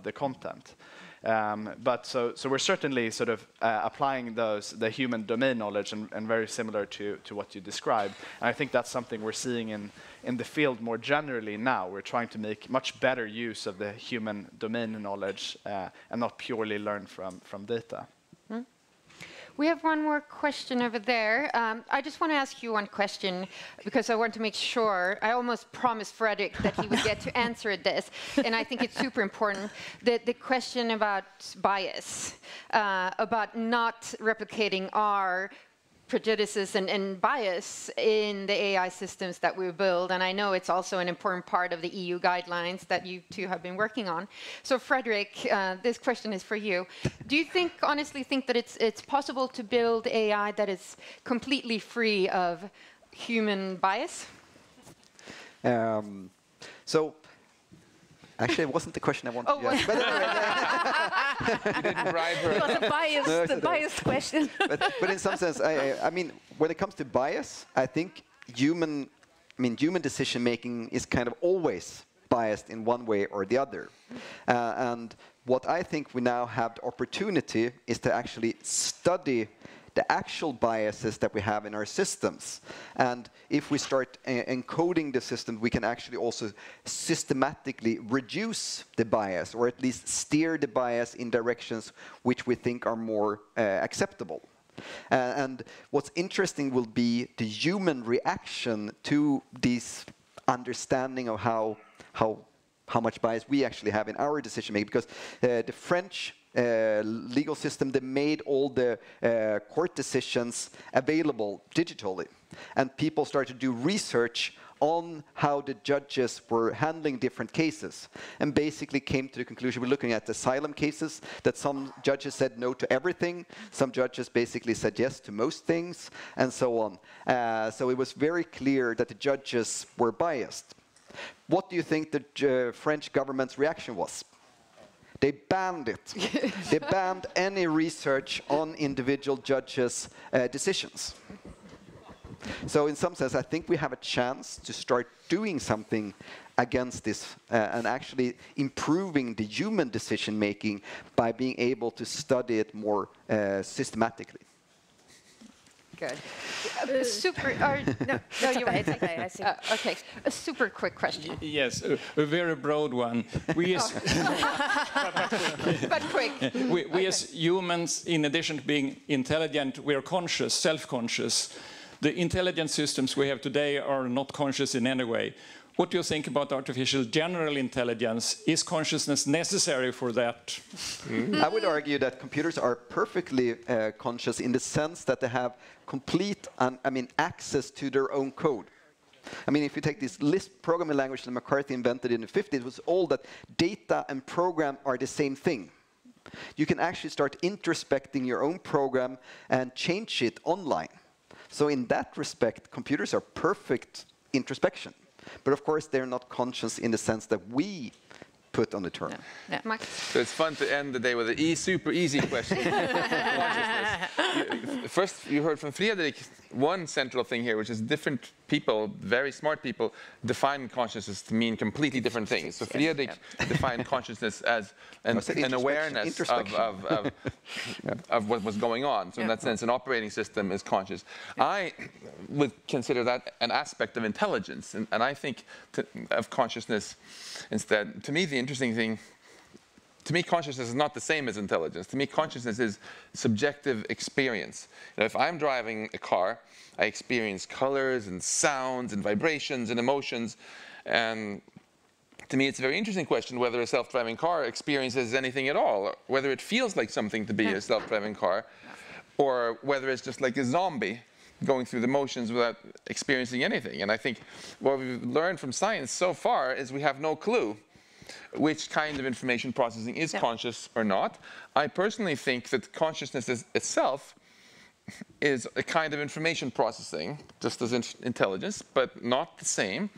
the content. But so we're certainly sort of applying the human domain knowledge and very similar to what you described. And I think that's something we're seeing in the field more generally now. We're trying to make much better use of the human domain knowledge and not purely learn from data. We have one more question over there. I just want to ask you one question because I want to make sure. I almost promised Fredrik that he would get to answer this, and I think it's super important. The question about bias, about not replicating our prejudices and bias in the AI systems that we build. And I know it's also an important part of the EU guidelines that you two have been working on. So Fredrik, this question is for you. Do you honestly think that it's possible to build AI that is completely free of human bias? So actually, it wasn't the question I wanted to ask. But you didn't bribe her. It was a biased question. but in some sense, I mean, when it comes to bias, I think human decision making is kind of always biased in one way or the other. And what I think we now have the opportunity is to actually study the actual biases that we have in our systems. And if we start encoding the system, we can actually also systematically reduce the bias, or at least steer the bias in directions which we think are more acceptable. And what's interesting will be the human reaction to this understanding of how much bias we actually have in our decision making, because the French legal system, they made all the court decisions available digitally. And people started to do research on how the judges were handling different cases, and basically came to the conclusion, we're looking at asylum cases, that some judges said no to everything, some judges basically said yes to most things, and so on. So it was very clear that the judges were biased. What do you think the French government's reaction was? They banned it. They banned any research on individual judges' decisions. So in some sense, I think we have a chance to start doing something against this and actually improving the human decision-making by being able to study it more systematically. Good. Super. No, you were. Okay. A super quick question. Yes, a very broad one. We as but quick. We as humans, in addition to being intelligent, we are conscious, self-conscious. The intelligent systems we have today are not conscious in any way. What do you think about artificial general intelligence? Is consciousness necessary for that? I would argue that computers are perfectly conscious in the sense that they have complete access to their own code. I mean, if you take this Lisp programming language that McCarthy invented in the 50s, it was all that data and program are the same thing. You can actually start introspecting your own program and change it online. So in that respect, computers are perfect introspection. But of course, they're not conscious in the sense that we put on the term. Yeah. Yeah. So it's fun to end the day with a super easy question. First, you heard from Fredrik one central thing here, which is different people, very smart people, define consciousness to mean completely different things. So Fredrik defined consciousness as an awareness of what was going on. So in that sense, an operating system is conscious. I would consider that an aspect of intelligence, and I think of consciousness instead. To me, the interesting thing, to me, consciousness is not the same as intelligence. To me, consciousness is subjective experience. You know, if I'm driving a car, I experience colors and sounds and vibrations and emotions. And to me, it's a very interesting question whether a self-driving car experiences anything at all, or whether it feels like something to be a self-driving car, or whether it's just like a zombie going through the motions without experiencing anything. And I think what we've learned from science so far is we have no clue which kind of information processing is conscious or not. I personally think that consciousness itself is a kind of information processing, just as intelligence, but not the same.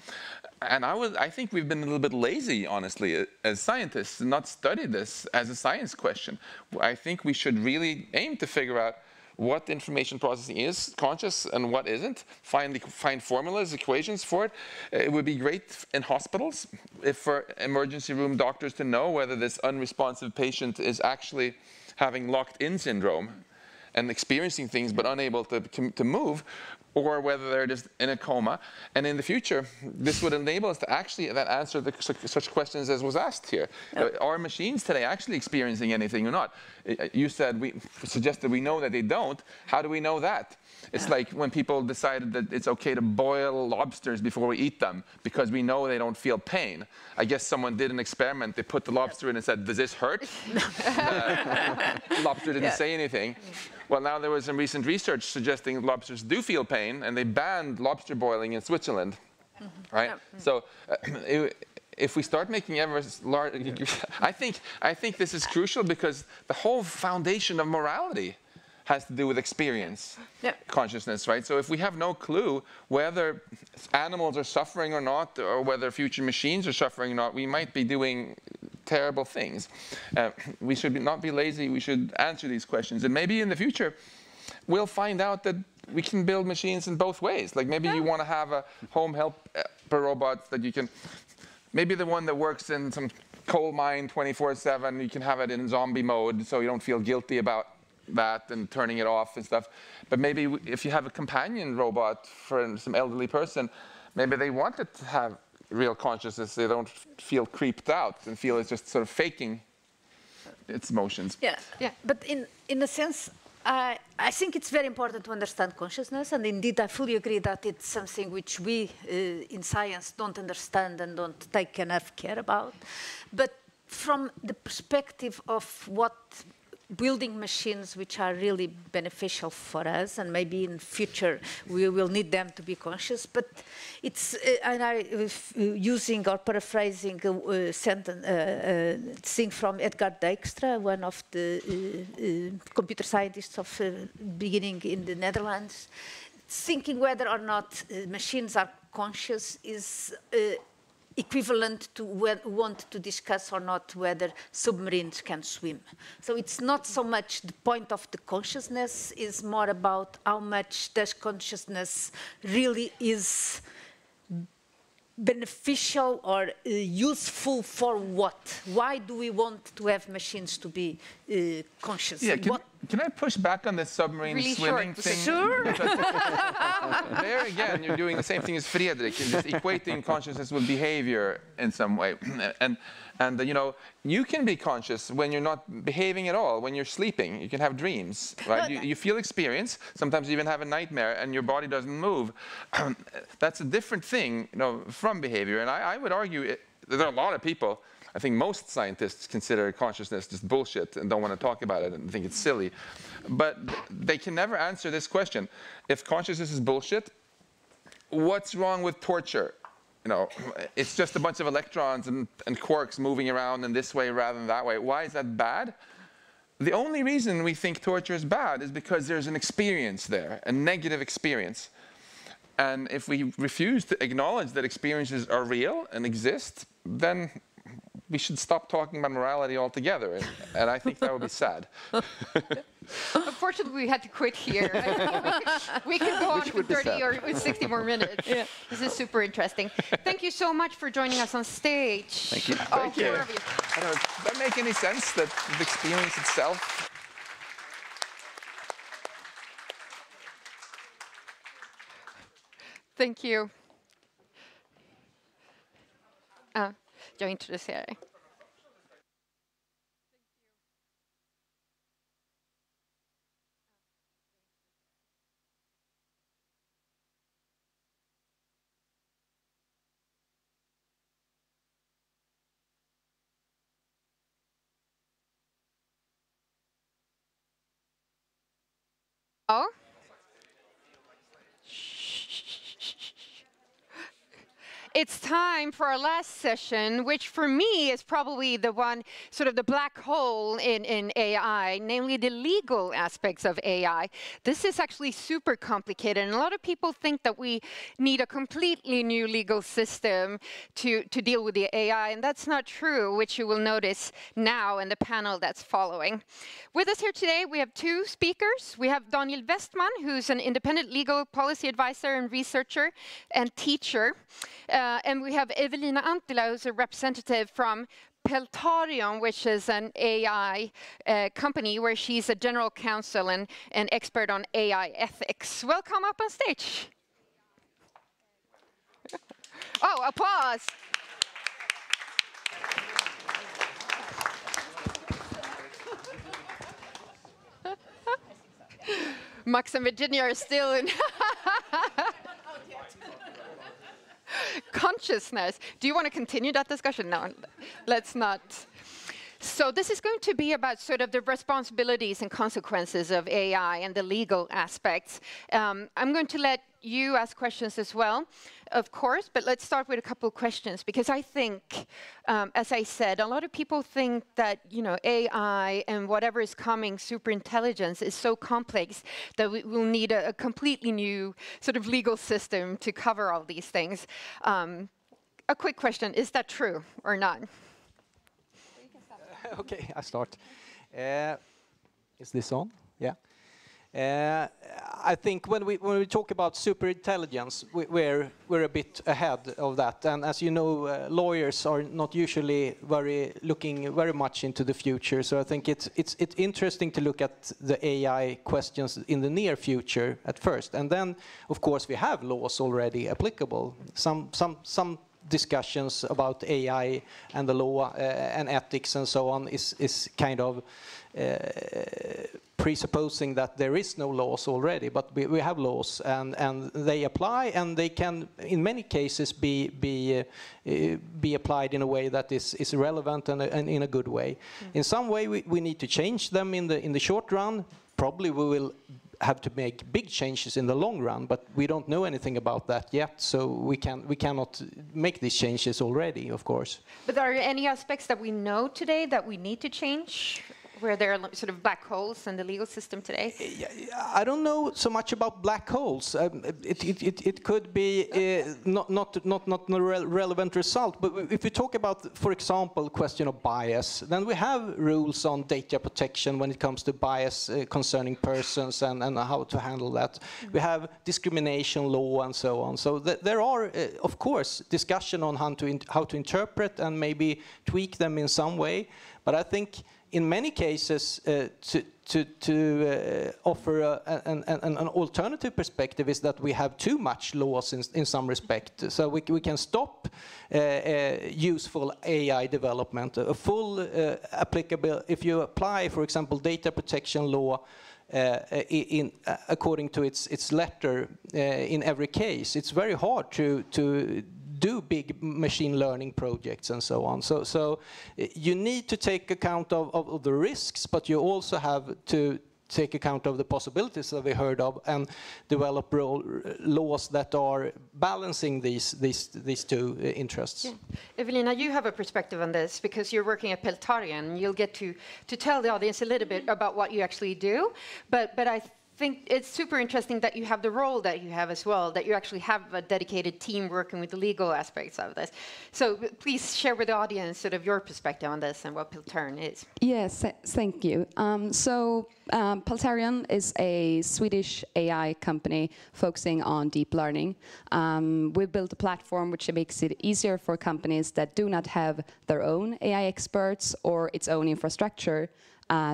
And I think we've been a little bit lazy, honestly, as scientists, and not studied this as a science question. I think we should really aim to figure out what information processing is conscious and what isn't, find formulas, equations for it. It would be great in hospitals if for emergency room doctors to know whether this unresponsive patient is actually having locked-in syndrome and experiencing things but unable to move, or whether they're just in a coma. And in the future, this would enable us to actually answer such questions as was asked here. Are machines today actually experiencing anything or not? You suggested we know that they don't. How do we know that? It's like when people decided that it's okay to boil lobsters before we eat them because we know they don't feel pain. I guess someone did an experiment. They put the lobster in and said, "Does this hurt?" Lobster didn't say anything. Well, now there was some recent research suggesting lobsters do feel pain, and they banned lobster boiling in Switzerland, right? So if we start making ever large, I think this is crucial because the whole foundation of morality has to do with experience, consciousness, right? So if we have no clue whether animals are suffering or not, or whether future machines are suffering or not, we might be doing terrible things. We should not be lazy. We should answer these questions. And maybe in the future, we'll find out that we can build machines in both ways. Like maybe you want to have a home helper robot that you can, maybe the one that works in some coal mine 24/7, you can have it in zombie mode so you don't feel guilty about that and turning it off and stuff. But maybe if you have a companion robot for some elderly person, maybe they want it to have real consciousness. They don't feel creeped out and feel it's just sort of faking its emotions. Yeah. But in a sense, I think it's very important to understand consciousness, and indeed I fully agree that it's something which we in science don't understand and don't take enough care about. But from the perspective of what building machines which are really beneficial for us, and maybe in future we will need them to be conscious. But it's and I using or paraphrasing a sentence thing from Edgar Dijkstra, one of the computer scientists of beginning in the Netherlands, thinking whether or not machines are conscious is equivalent to want to discuss or not whether submarines can swim. So it's not so much the point of the consciousness, is more about how much does consciousness really is beneficial or useful for what? Why do we want to have machines to be conscious? Yeah, can I push back on the submarine really swimming short. thing? Sure. There again, you're doing the same thing as Fredrik, and just equating consciousness with behavior in some way. And you know, you can be conscious when you're not behaving at all, when you're sleeping. You can have dreams, right? You feel experience. Sometimes you even have a nightmare and your body doesn't move. That's a different thing, you know, from behavior. And I would argue there are a lot of people, I think most scientists consider consciousness just bullshit and don't want to talk about it and think it's silly. But they can never answer this question. If consciousness is bullshit, what's wrong with torture? You know, it's just a bunch of electrons and quarks moving around in this way rather than that way. Why is that bad? The only reason we think torture is bad is because there's an experience there, a negative experience. And if we refuse to acknowledge that experiences are real and exist, then we should stop talking about morality altogether. And I think that would be sad. Unfortunately, we had to quit here. We could go on for 30 or 60 more minutes. Yeah. This is super interesting. Thank you so much for joining us on stage. Thank you. Thank you. I don't know, does that make any sense, that the experience itself? Thank you. Jag introducerar dig. Ja. It's time for our last session, which for me is probably the one, sort of the black hole in AI, namely the legal aspects of AI. This is actually super complicated, and a lot of people think that we need a completely new legal system to deal with the AI, and that's not true, which you will notice now in the panel that's following. With us here today, we have two speakers. We have Daniel Westman, who's an independent legal policy advisor and researcher and teacher. And we have Evelina Antila, who's a representative from Peltarion, which is an AI company where she's a general counsel and an expert on AI ethics. Welcome up on stage. Oh, applause. Max and Virginia are still in consciousness. Do you want to continue that discussion? No, let's not. So this is going to be about sort of the responsibilities and consequences of AI and the legal aspects. I'm going to let you ask questions as well, of course, but let's start with a couple of questions, because I think, as I said, a lot of people think that, you know, AI and whatever is coming, superintelligence, is so complex that we will need a completely new sort of legal system to cover all these things. A quick question, is that true or not? Okay, I start. Is this on? Yeah. I think when we talk about superintelligence, we're a bit ahead of that. And as you know, lawyers are not usually looking very much into the future. So I think it's interesting to look at the AI questions in the near future at first, and then of course we have laws already applicable. Some discussions about AI and the law and ethics and so on is kind of presupposing that there is no laws already, but we have laws and they apply, and they can in many cases be applied in a way that is relevant and in a good way. In some way we need to change them in the short run. Probably we will have to make big changes in the long run, but we don't know anything about that yet, so we cannot make these changes already, of course. But are there any aspects that we know today that we need to change, where there are sort of black holes in the legal system today? I don't know so much about black holes. It could be not a relevant result. But if we talk about, for example, question of bias, then we have rules on data protection when it comes to bias concerning persons and how to handle that. We have discrimination law and so on. So there are, of course, discussion on how to interpret and maybe tweak them in some way. But I think in many cases, to offer an alternative perspective is that we have too much laws in some respect. So we can stop useful AI development. A full applicable, if you apply, for example, data protection law according to its letter in every case, it's very hard to do big machine learning projects and so on. So you need to take account of the risks, but you also have to take account of the possibilities that we heard of and develop laws that are balancing these two interests. Yeah. Evelina, you have a perspective on this because you're working at Peltarian. You'll get to tell the audience a little bit about what you actually do, but I think it's super interesting that you have the role that you have as well, that you actually have a dedicated team working with the legal aspects of this. So please share with the audience sort of your perspective on this and what Peltarian is. Yes, thank you. Peltarian is a Swedish AI company focusing on deep learning. We've built a platform which makes it easier for companies that do not have their own AI experts or its own infrastructure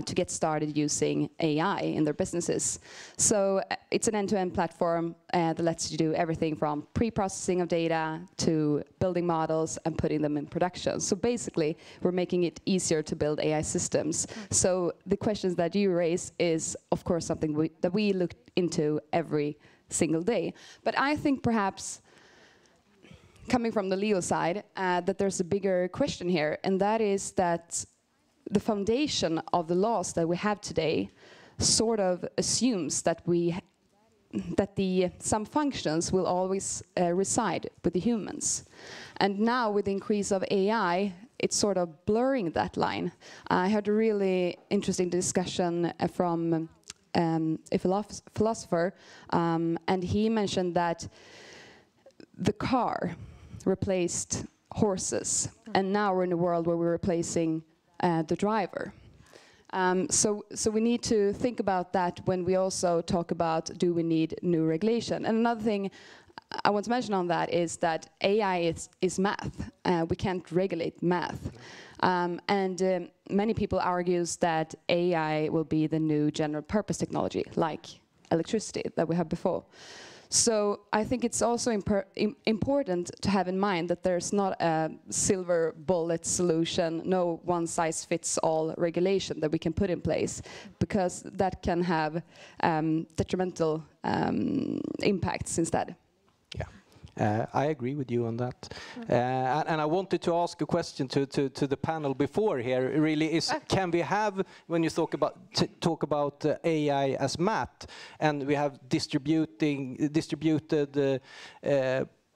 to get started using AI in their businesses. So it's an end-to-end platform that lets you do everything from pre-processing of data to building models and putting them in production. So basically, we're making it easier to build AI systems. So the questions that you raise is, of course, something that we look into every single day. But I think perhaps, coming from the legal side, that there's a bigger question here, and that is that the foundation of the laws that we have today sort of assumes that some functions will always reside with the humans. And now with the increase of AI, it's sort of blurring that line. I had a really interesting discussion from a philosopher, and he mentioned that the car replaced horses, and now we're in a world where we're replacing the driver. So we need to think about that when we also talk about, do we need new regulation? And another thing I want to mention on that is that AI is math. We can't regulate math. And many people argue that AI will be the new general purpose technology, like electricity that we had before. So I think it's also important to have in mind that there's not a silver bullet solution, no one-size-fits-all regulation that we can put in place, because that can have detrimental impacts instead. I agree with you on that. And I wanted to ask a question to the panel before here. Really, is can we have, when you talk about AI as math, and we have distributed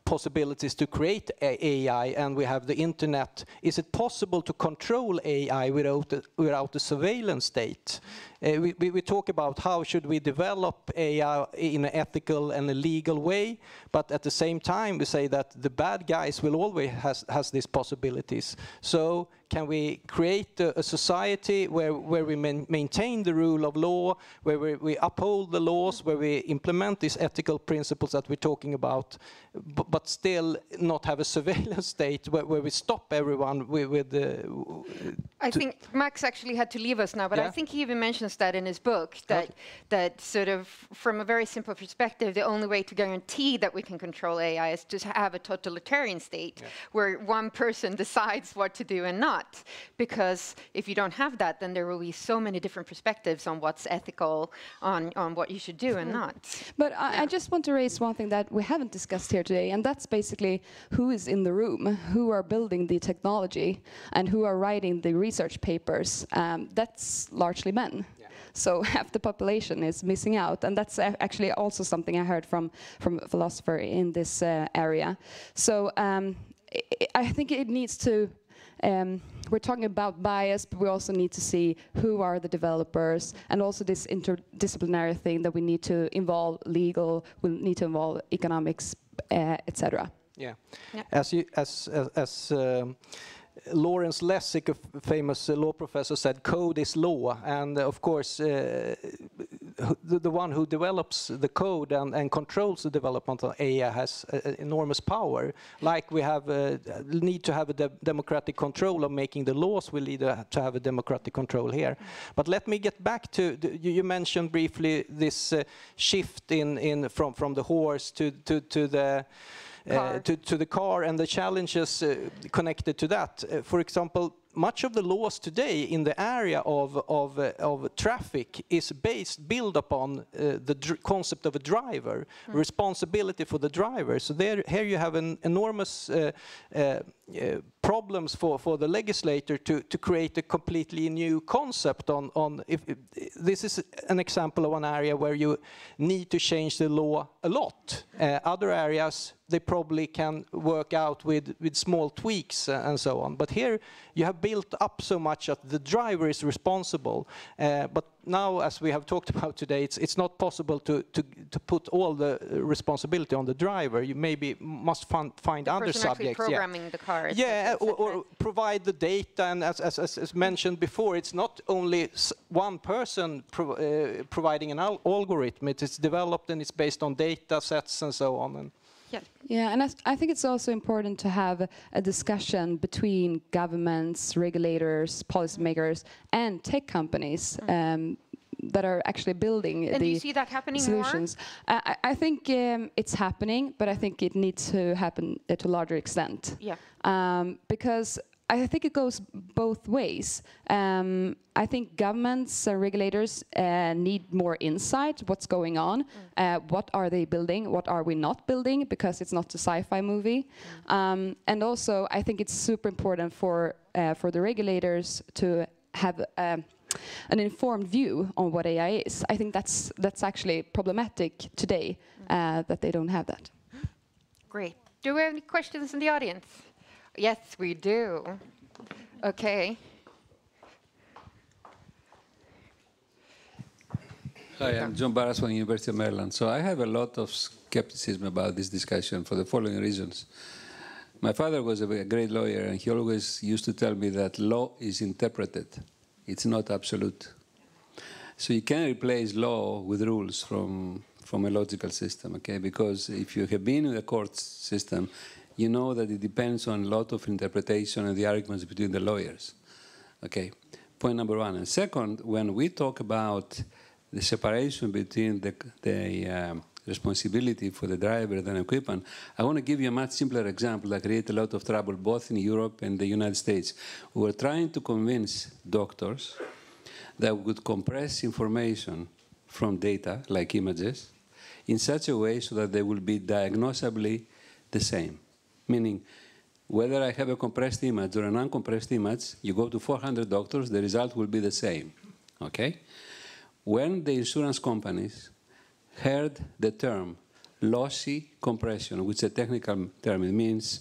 possibilities to create AI, and we have the internet, is it possible to control AI without a surveillance state? We talk about how should we develop AI in an ethical and a legal way, but at the same time we say that the bad guys will always has these possibilities. So Can we create a society where we maintain the rule of law, where we uphold the laws, where we implement these ethical principles that we're talking about, but still not have a surveillance state where we stop everyone with the... I think Max actually had to leave us now, but I think he even mentions that in his book, that sort of, from a very simple perspective, the only way to guarantee that we can control AI is to have a totalitarian state where one person decides what to do and not. Because if you don't have that, then there will be so many different perspectives on what's ethical, on what you should do and not. But I just want to raise one thing that we haven't discussed here today, and that's basically who is in the room, who are building the technology, and who are writing the research papers. That's largely men. So half the population is missing out, and that's actually also something I heard from a philosopher in this area. So I think it needs to. We're talking about bias, but we also need to see who are the developers, and also this interdisciplinary thing that we need to involve legal, we need to involve economics, etc. Yeah, as Lawrence Lessig, a famous law professor, said, code is law. And of course, the one who develops the code and controls the development of AI has enormous power. Like we have need to have a democratic control of making the laws, we need to have a democratic control here. But let me get back to, you mentioned briefly this shift from the horse to the to the car and the challenges connected to that. For example, much of the laws today in the area of traffic is built upon the concept of a driver, responsibility for the driver. So here you have an enormous problems for the legislator to create a completely new concept on if this is an example of an area where you need to change the law a lot. Other areas they probably can work out with small tweaks and so on. But here you have built up so much that the driver is responsible. But now, as we have talked about today, it's not possible to put all the responsibility on the driver. You maybe must find other subjects. Programming the car. Yeah, or provide the data. And as mentioned before, it's not only one person providing an algorithm. It is developed and it's based on data sets and so on. Yeah, and I think it's also important to have a discussion between governments, regulators, policymakers, and tech companies that are actually building and do you see that happening solutions. More? I think it's happening, but I think it needs to happen to a larger extent. Yeah. Because I think it goes both ways. I think governments and regulators need more insight. What's going on? What are they building? What are we not building? Because it's not a sci-fi movie. And also, I think it's super important for the regulators to have an informed view on what AI is. I think that's actually problematic today that they don't have that. Great. Do we have any questions in the audience? Yes, we do. Okay. Hi, I'm John Barras from the University of Maryland. So I have a lot of skepticism about this discussion for the following reasons. My father was a great lawyer, and he always used to tell me that law is interpreted. It's not absolute. So you can't replace law with rules from a logical system, okay? Because if you have been in the court system, you know that it depends on a lot of interpretation and the arguments between the lawyers. Okay, point number one. And second, when we talk about the separation between the responsibility for the driver and equipment, I want to give you a much simpler example that created a lot of trouble both in Europe and the United States. We were trying to convince doctors that we could compress information from data, like images, in such a way so that they will be diagnosably the same. Meaning, whether I have a compressed image or an uncompressed image, you go to 400 doctors, the result will be the same, okay? When the insurance companies heard the term lossy compression, which is a technical term, it means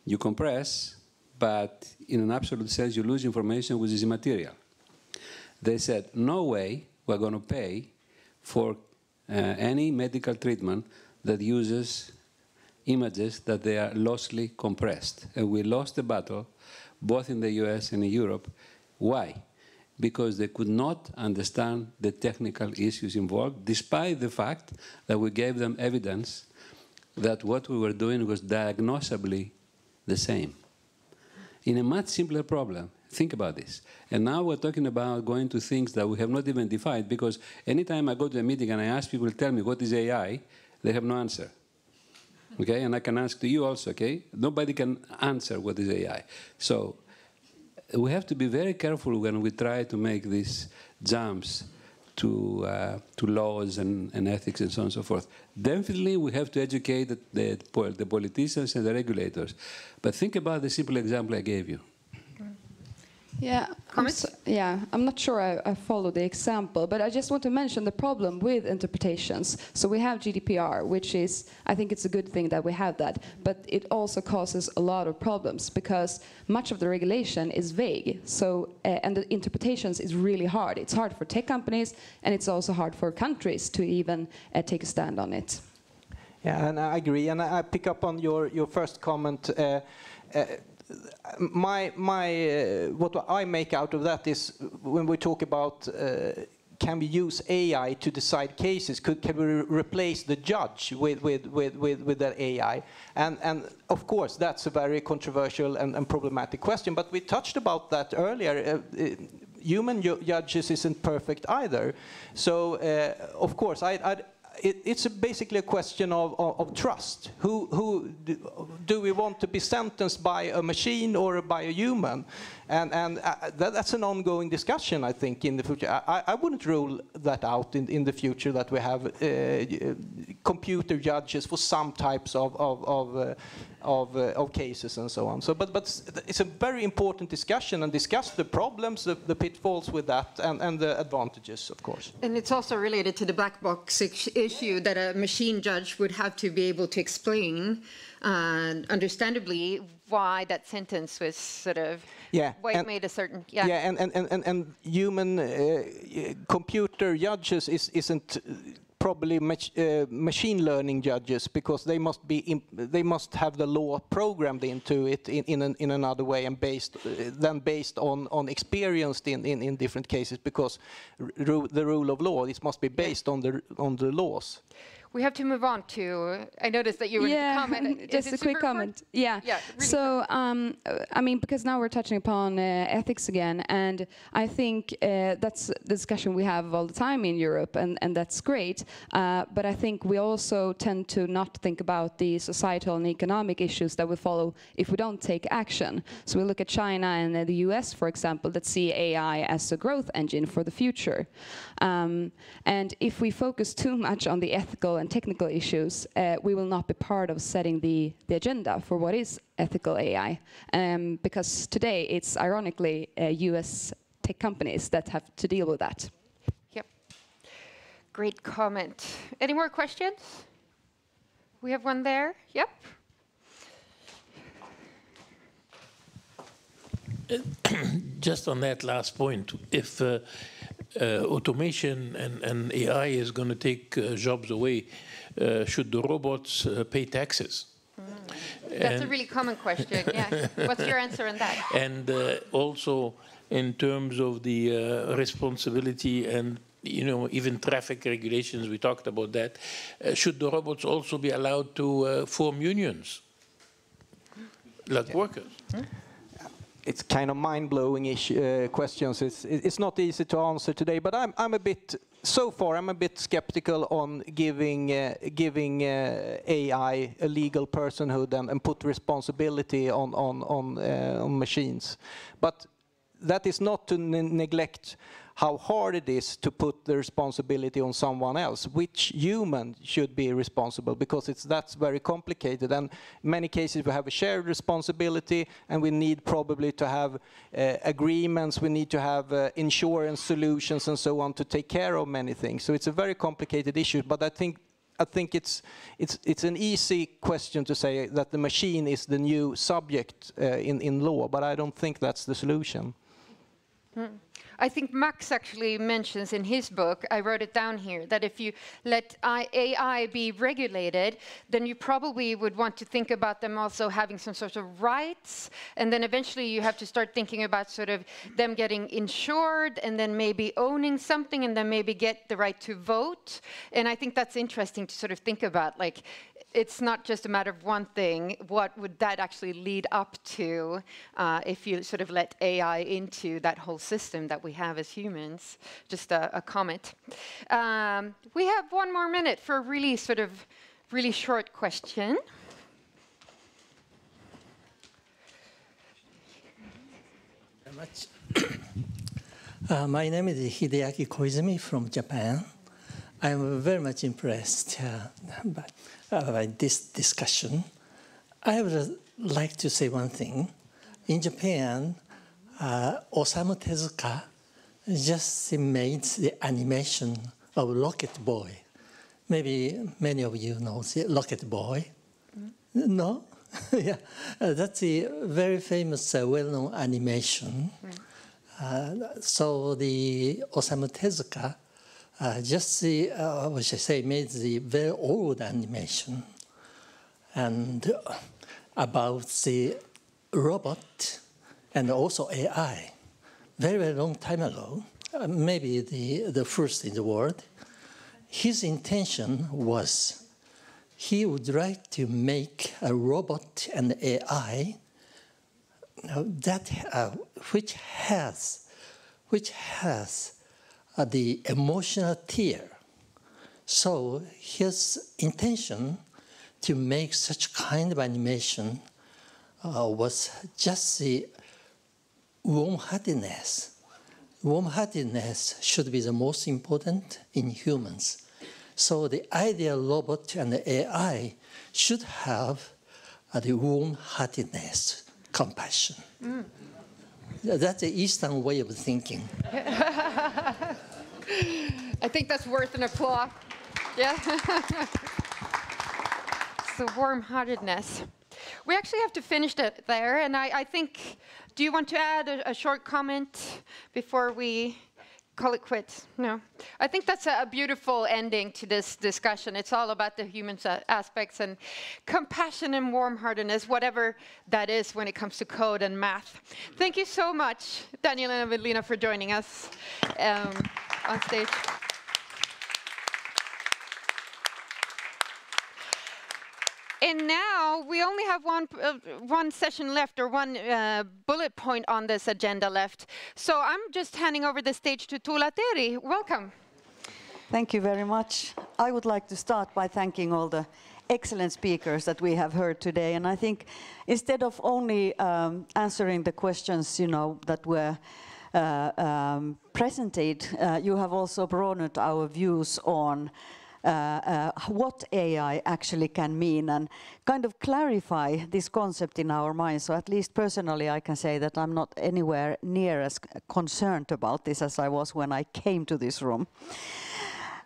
you compress, but in an absolute sense, you lose information which is immaterial. They said, no way we're going to pay for any medical treatment that uses images that they are loosely compressed. And we lost the battle, both in the US and in Europe. Why? Because they could not understand the technical issues involved, despite the fact that we gave them evidence that what we were doing was diagnosably the same. In a much simpler problem, think about this. And now we're talking about going to things that we have not even defined, because anytime I go to a meeting and I ask people to tell me what is AI, they have no answer. Okay, and I can ask to you also, okay? Nobody can answer what is AI. So we have to be very careful when we try to make these jumps to laws and ethics and so on and so forth. Definitely we have to educate the politicians and the regulators. But think about the simple example I gave you. Yeah, I'm not sure I follow the example, but I just want to mention the problem with interpretations. So we have GDPR, which is, I think it's a good thing that we have that, but it also causes a lot of problems because much of the regulation is vague. So, and the interpretations is really hard. It's hard for tech companies, and it's also hard for countries to even take a stand on it. Yeah, and I agree, and I pick up on your first comment. What I make out of that is when we talk about can we use AI to decide cases, can we replace the judge with that AI? And of course that's a very controversial and problematic question, but we touched about that earlier. Human judges isn't perfect either. So of course it's basically a question of trust. Who do we want to be sentenced by a machine or by a human? And that's an ongoing discussion, I think, in the future. I wouldn't rule that out in the future, that we have computer judges for some types of cases and so on. So, but it's a very important discussion, and discuss the problems, the pitfalls with that, and the advantages, of course. And it's also related to the black box issue that a machine judge would have to be able to explain, understandably, why that sentence was sort of, why it made a certain, and human computer judges isn't probably machine learning judges, because they must have the law programmed into it in another way, and based on experience in different cases, because the rule of law, it must be based on the laws. We have to move on to, I noticed that you were to comment. Just a quick comment. Yeah. Really so, I mean, because now we're touching upon ethics again, and I think that's the discussion we have all the time in Europe, and that's great. But I think we also tend to not think about the societal and economic issues that we follow if we don't take action. So we look at China and the US, for example, that see AI as a growth engine for the future. And if we focus too much on the ethical and technical issues, we will not be part of setting the agenda for what is ethical AI. Because today it's ironically US tech companies that have to deal with that. Yep. Great comment. Any more questions? We have one there. Yep. Just on that last point, if automation and AI is going to take jobs away, should the robots pay taxes? That's a really common question, yeah. What's your answer on that? And also in terms of the responsibility and, you know, even traffic regulations, we talked about that, should the robots also be allowed to form unions, like workers? It's kind of mind-blowing questions. It's not easy to answer today, but I'm a bit skeptical on giving AI a legal personhood and put responsibility on machines. But that is not to neglect how hard it is to put the responsibility on someone else. Which human should be responsible? Because that's very complicated. And in many cases we have a shared responsibility, and we need probably to have agreements, we need to have insurance solutions and so on to take care of many things. So it's a very complicated issue, but I think it's an easy question to say that the machine is the new subject in law, but I don't think that's the solution. I think Max actually mentions in his book, I wrote it down here, that if you let AI be regulated, then you probably would want to think about them also having some sort of rights, and then eventually you have to start thinking about sort of them getting insured, and then maybe owning something, and then maybe get the right to vote. And I think that's interesting to sort of think about, like, it's not just a matter of one thing. What would that actually lead up to if you sort of let AI into that whole system that we have as humans? Just a comment. We have 1 more minute for a really sort of really short question. Very much. My name is Hideaki Koizumi from Japan. I'm very much impressed by this discussion. I would like to say one thing. In Japan, Osamu Tezuka just made the animation of Rocket Boy. Maybe many of you know the Rocket Boy. No? Yeah, that's a very famous, well-known animation. So the Osamu Tezuka just what should I say, made the very old animation and about the robot and also AI. Very, very long time ago, maybe the first in the world. His intention was he would like to make a robot and AI that which has the emotional tier. So his intention to make such kind of animation was just the warm-heartedness. Warm-heartedness should be the most important in humans. So the ideal robot and the AI should have the warm-heartedness, compassion. That's the Eastern way of thinking. I think that's worth an applause. Yeah. So warm-heartedness. We actually have to finish that there, and I think, do you want to add a short comment before we call it quits? No. I think that's a beautiful ending to this discussion. It's all about the human aspects and compassion and warm-heartedness, whatever that is when it comes to code and math. Thank you so much, Daniel and Evelina, for joining us on stage. And now we only have one session left, or one bullet point on this agenda left. So I'm just handing over the stage to Tuula Teri. Welcome. Thank you very much. I would like to start by thanking all the excellent speakers that we have heard today. And I think instead of only answering the questions, that were presented, you have also broadened our views on what AI actually can mean and kind of clarify this concept in our minds. So at least personally I can say that I'm not anywhere near as concerned about this as I was when I came to this room.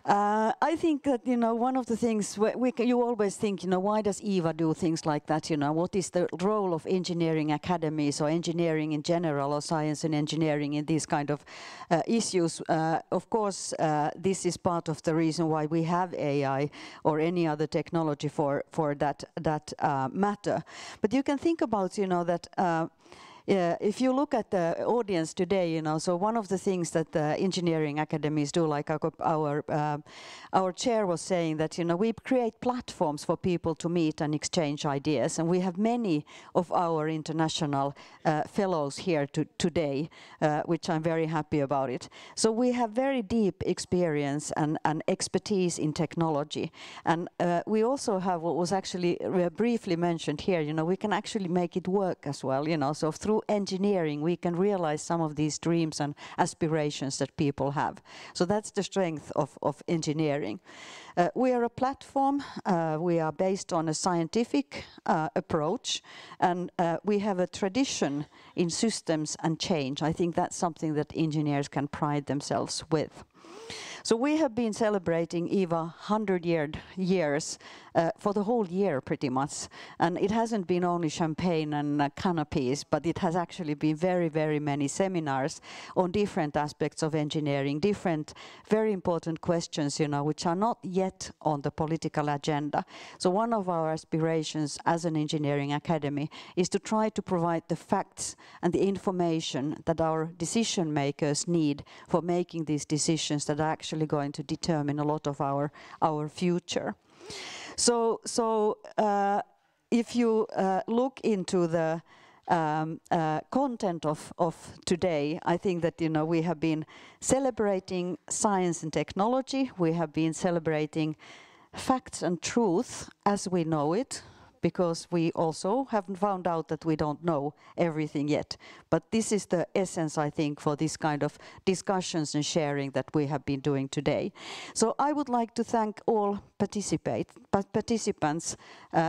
I think that, one of the things, you always think, why does EVA do things like that? What is the role of engineering academies or engineering in general or science and engineering in these kind of issues? Of course, this is part of the reason why we have AI or any other technology for that matter. But you can think about, that if you look at the audience today, so one of the things that the engineering academies do, like our chair was saying, that we create platforms for people to meet and exchange ideas, and we have many of our international fellows here today, which I'm very happy about it. So we have very deep experience and expertise in technology, and we also have what was actually briefly mentioned here. We can actually make it work as well. So through engineering we can realize some of these dreams and aspirations that people have. So that's the strength of engineering. We are a platform, we are based on a scientific approach, and we have a tradition in systems and change. I think that's something that engineers can pride themselves with. So we have been celebrating EVA 100 years for the whole year pretty much. And it hasn't been only champagne and canopies, but it has actually been very, very many seminars on different aspects of engineering, different very important questions, you know, which are not yet on the political agenda. So one of our aspirations as an engineering academy is to try to provide the facts and the information that our decision makers need for making these decisions that are actually going to determine a lot of our future. So if you look into the content of today, I think that, you know, we have been celebrating science and technology. We have been celebrating facts and truth as we know it, because we also haven't found out that we don't know everything yet. But this is the essence, I think, for this kind of discussions and sharing that we have been doing today. So I would like to thank all participants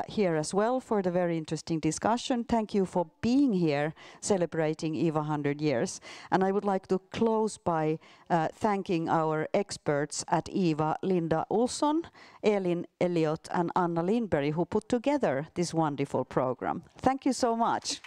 here as well for the very interesting discussion. Thank you for being here celebrating EVA 100 years. And I would like to close by thanking our experts at EVA, Linda Olsson, Elin Elliott and Anna Lindberg, who put together this wonderful program. Thank you so much.